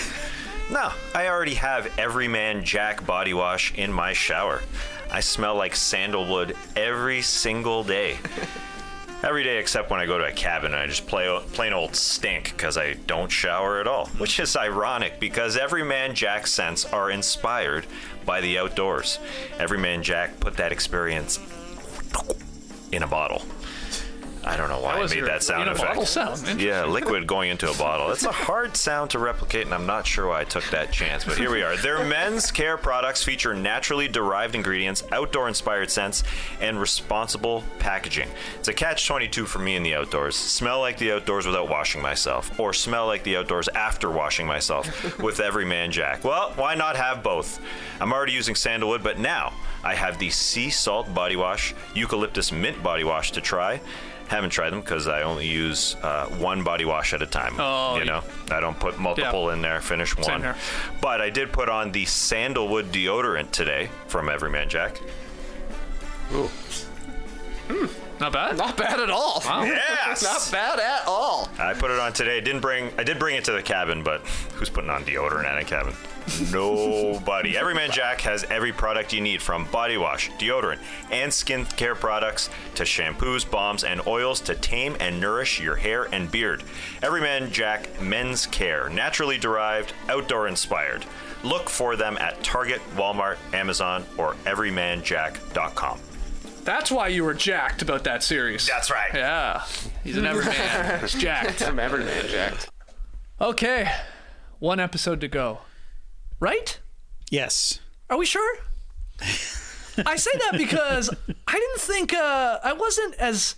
S5: No, I already have Everyman Jack body wash in my shower. I smell like sandalwood every single day. Every day except when I go to a cabin and I just plain old stink because I don't shower at all. Which is ironic because Everyman Jack scents are inspired by the outdoors. Everyman Jack put that experience in a bottle. I don't know why I made that sound effect.
S2: Bottle sound.
S5: Yeah, liquid going into a bottle. It's a hard sound to replicate, and I'm not sure why I took that chance, but here we are. Their men's care products feature naturally derived ingredients, outdoor-inspired scents, and responsible packaging. It's a catch-22 for me in the outdoors. Smell like the outdoors without washing myself, or smell like the outdoors after washing myself with Everyman Jack. Well, why not have both? I'm already using sandalwood, but now I have the sea salt body wash, eucalyptus mint body wash to try. Haven't tried them because I only use one body wash at a time.
S2: Oh,
S5: you know, I don't put multiple in there, finish one.
S2: here.
S5: But I did put on the sandalwood deodorant today from Everyman Jack.
S3: Ooh.
S2: Not bad.
S3: Not bad at all.
S2: Wow.
S5: Yes.
S3: Not bad at all.
S5: I put it on today. I did bring it to the cabin, but who's putting on deodorant at a cabin? Nobody. Everyman Jack has every product you need, from body wash, deodorant, and skincare products to shampoos, balms, and oils to tame and nourish your hair and beard. Everyman Jack Men's Care, naturally derived, outdoor inspired. Look for them at Target, Walmart, Amazon, or everymanjack.com.
S2: That's why you were jacked about that series.
S5: That's right.
S2: Yeah. He's an Everyman. He's jacked.
S3: I'm Everyman Jacked.
S2: Okay. One episode to go. Right?
S1: Yes.
S2: Are we sure? I say that because I didn't think I wasn't as,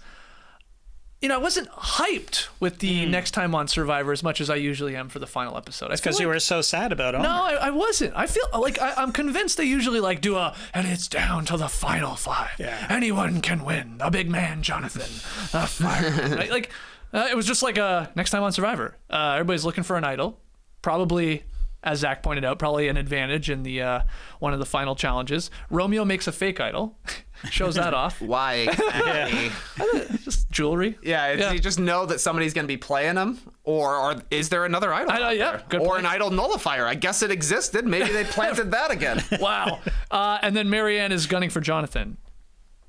S2: I wasn't hyped with the next time on Survivor as much as I usually am for the final episode.
S1: Because you were so sad about Omar.
S2: No, I wasn't. I feel like I'm convinced they usually do and it's down to the final 5.
S1: Yeah.
S2: Anyone can win. The big man, Jonathan. Fireman. It was just like next time on Survivor. Everybody's looking for an idol. Probably, as Zach pointed out, probably an advantage in the one of the final challenges. Romeo makes a fake idol, shows that off.
S3: Why exactly?
S2: Just jewelry.
S3: Yeah, does he just know that somebody's going to be playing him? Or is there another idol out
S2: yeah,
S3: there?
S2: good
S3: Or
S2: point.
S3: an idol nullifier? I guess it existed. Maybe they planted that again.
S2: Wow. And then Marianne is gunning for Jonathan.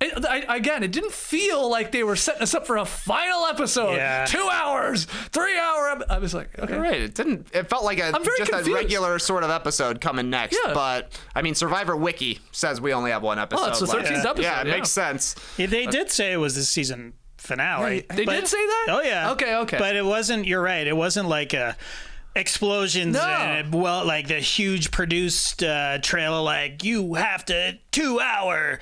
S2: It didn't feel like they were setting us up for a final episode.
S1: Yeah.
S2: 2 hours, 3 hour. I was like, okay.
S3: You're right. It felt like just
S2: confused.
S3: a regular sort of episode coming next.
S2: Yeah.
S3: But I mean, Survivor Wiki says we only have one episode.
S2: Oh, it's the 13th
S3: left.
S2: episode.
S3: Yeah, it makes sense.
S1: Yeah, they did say it was the season finale.
S2: They did say that?
S1: Oh, yeah.
S2: Okay.
S1: But it wasn't, you're right, it wasn't like explosions and like the huge produced trailer, like you have to 2 hour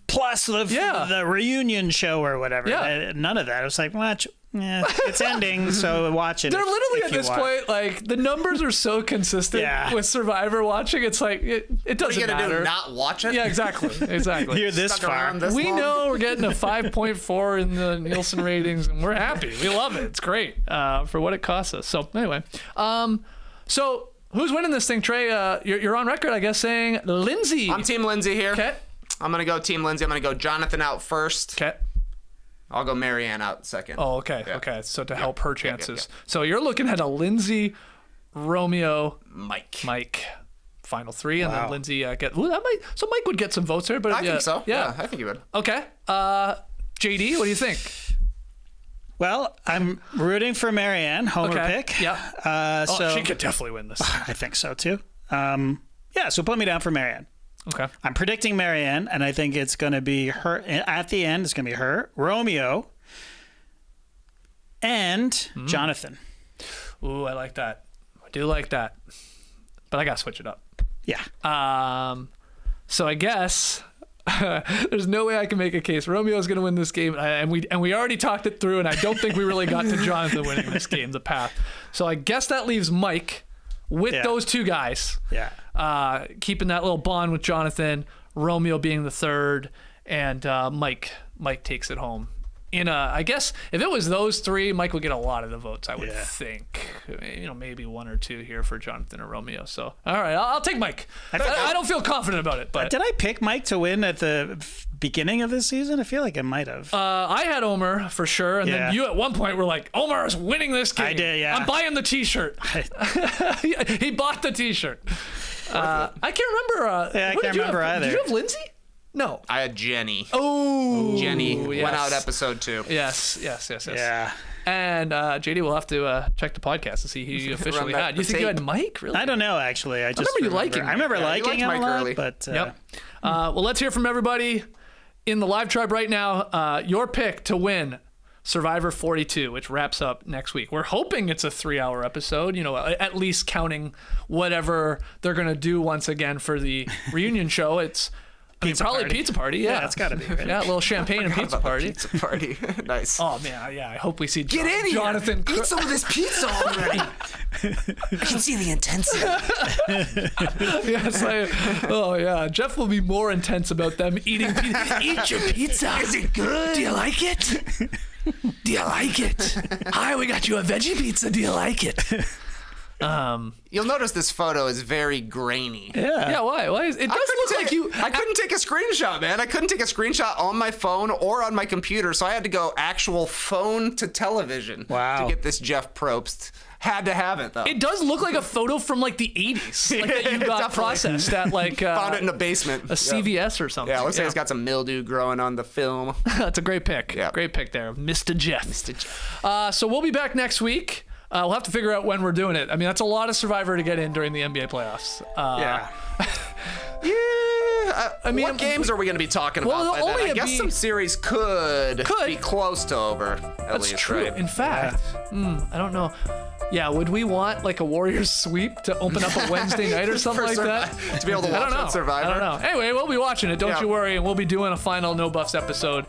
S1: plus the reunion show or whatever.
S2: Yeah.
S1: None of that. It was like, watch, it's ending, so watch it.
S2: They're literally
S1: if
S2: at
S1: you
S2: this
S1: want.
S2: point, like, the numbers are so consistent with Survivor watching. It's like, it
S3: What
S2: doesn't
S3: are you going to
S2: matter.
S3: do, not watch it?
S2: Yeah, exactly.
S1: You're this
S3: Stuck
S1: far.
S3: around this
S2: We
S3: long?
S2: know we're getting a 5.4 in the Nielsen ratings, and we're happy. We love it. It's great for what it costs us. So anyway, so who's winning this thing, Trey? You're on record, I guess, saying Lindsay.
S3: I'm Team Lindsay here.
S2: Okay.
S3: I'm going to go Team Lindsay. I'm going to go Jonathan out first.
S2: Okay.
S3: I'll go Marianne out second.
S2: Oh, okay.
S3: Yeah.
S2: Okay. So to help her
S3: Yeah,
S2: chances.
S3: yeah.
S2: So you're looking at a Lindsay, Romeo,
S3: Mike.
S2: final 3, and then
S1: Wow.
S2: Lindsay get. Ooh, so Mike would get some votes there, but
S3: I think so.
S2: Yeah.
S3: I think he would.
S2: Okay. JD, what do you think?
S1: Well, I'm rooting for Marianne, homer
S2: Okay.
S1: pick.
S2: Yeah.
S1: So
S2: She could definitely win this.
S1: I think so too. So put me down for Marianne.
S2: Okay.
S1: I'm predicting Marianne, and I think it's going to be her at the end. It's going to be her, Romeo, and Jonathan.
S2: Ooh, I like that. I do like that. But I got to switch it up.
S1: Yeah.
S2: So I guess there's no way I can make a case. Romeo's going to win this game, and we already talked it through, and I don't think we really got to Jonathan winning this game, the path. So I guess that leaves Mike with those two guys.
S1: Yeah.
S2: Keeping that little bond with Jonathan, Romeo being the third, and Mike takes it home. I guess if it was those three, Mike would get a lot of the votes, I would think. Maybe 1 or 2 here for Jonathan or Romeo. So, all right, I'll take Mike. I don't feel confident about it, but
S1: Did I pick Mike to win at the beginning of this season? I feel like I might have.
S2: I had Omar for sure, and then you at one point were like, Omar is winning this game.
S1: I did, yeah.
S2: I'm buying the T-shirt. He bought the T-shirt. I can't remember.
S1: I can't remember either.
S2: Did you have Lindsay? No.
S3: I had Jenny.
S2: Oh,
S3: Jenny went
S2: yes.
S3: out episode 2.
S2: Yes.
S1: Yeah.
S2: And JD will have to check the podcast to see who you officially
S3: Run that
S2: had. You think you had Mike? Really?
S1: I don't know, actually. I just
S2: remember you liking
S1: I remember
S3: Mike. Yeah, you
S1: liking him
S3: liked
S1: a
S3: Mike
S1: lot,
S3: early.
S1: but
S2: Yep. Well, let's hear from everybody in the live tribe right now. Your pick to win Survivor 42, which wraps up next week. We're hoping it's a 3-hour episode, at least counting whatever they're going to do once again for the reunion show. It's probably pizza party. Yeah,
S1: it's got to be. Right?
S2: Yeah, a little champagne and pizza party.
S3: Pizza party. Nice.
S2: Oh, man. Yeah, I hope we see
S3: Get in here.
S2: Jonathan.
S3: Eat some of this pizza already. I can see the intensity.
S2: Yeah, it's like, oh, yeah. Jeff will be more intense about them eating pizza. Eat your pizza.
S3: Is it good?
S2: Do you like it? Do you like it? Hi, we got you a veggie pizza. Do you like it?
S3: You'll notice this photo is very grainy.
S2: Yeah, why? Why is it? Does look like you.
S3: I couldn't take a screenshot, man. I couldn't take a screenshot on my phone or on my computer, so I had to go actual phone to television to get this Jeff Probst. Had to have it though.
S2: It does look like a photo from like the 80s, like that you got processed at like
S3: found it in a basement,
S2: a CVS or something.
S3: Yeah, it looks like it's got some mildew growing on the film.
S2: That's a great pick.
S3: Yeah.
S2: Great pick there, Mr. Jeff. So we'll be back next week. We'll have to figure out when we're doing it. I mean, that's a lot of Survivor to get in during the NBA playoffs.
S3: I mean, what games are we going to be talking about? By then? I guess some series could be close to over.
S2: That's
S3: least,
S2: true.
S3: Right?
S2: In fact, I don't know. Yeah, would we want like a Warriors sweep to open up a Wednesday night or something like that?
S3: To be able to watch on Survivor?
S2: I don't know. Anyway, we'll be watching it. Don't you worry. And we'll be doing a final No Buffs episode,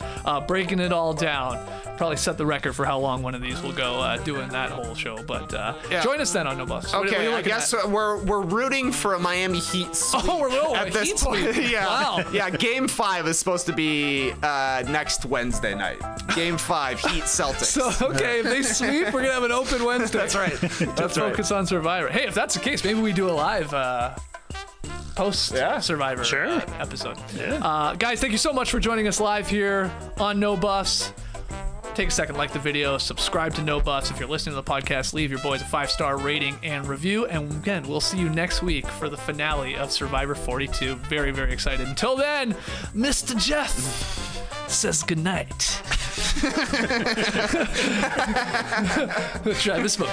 S2: breaking it all down. Probably set the record for how long one of these will go doing that whole show. But join us then on No Buffs.
S3: Okay, I guess we're rooting for a Miami Heat sweep.
S2: At this
S3: Heat
S2: point.
S3: Yeah.
S2: Wow.
S3: Yeah, Game 5 is supposed to be next Wednesday night. Game 5, Heat Celtics.
S2: So, okay, if they sweep, we're going to have an open Wednesday.
S3: That's right.
S2: Let's focus on Survivor. Hey, if that's the case, maybe we do a live post-Survivor episode. Yeah. Guys, thank you so much for joining us live here on No Buffs. Take a second, like the video, subscribe to No Buffs. If you're listening to the podcast, leave your boys a 5-star rating and review. And again, we'll see you next week for the finale of Survivor 42. Very, very excited. Until then, Mr. Jeff says goodnight. Try this book.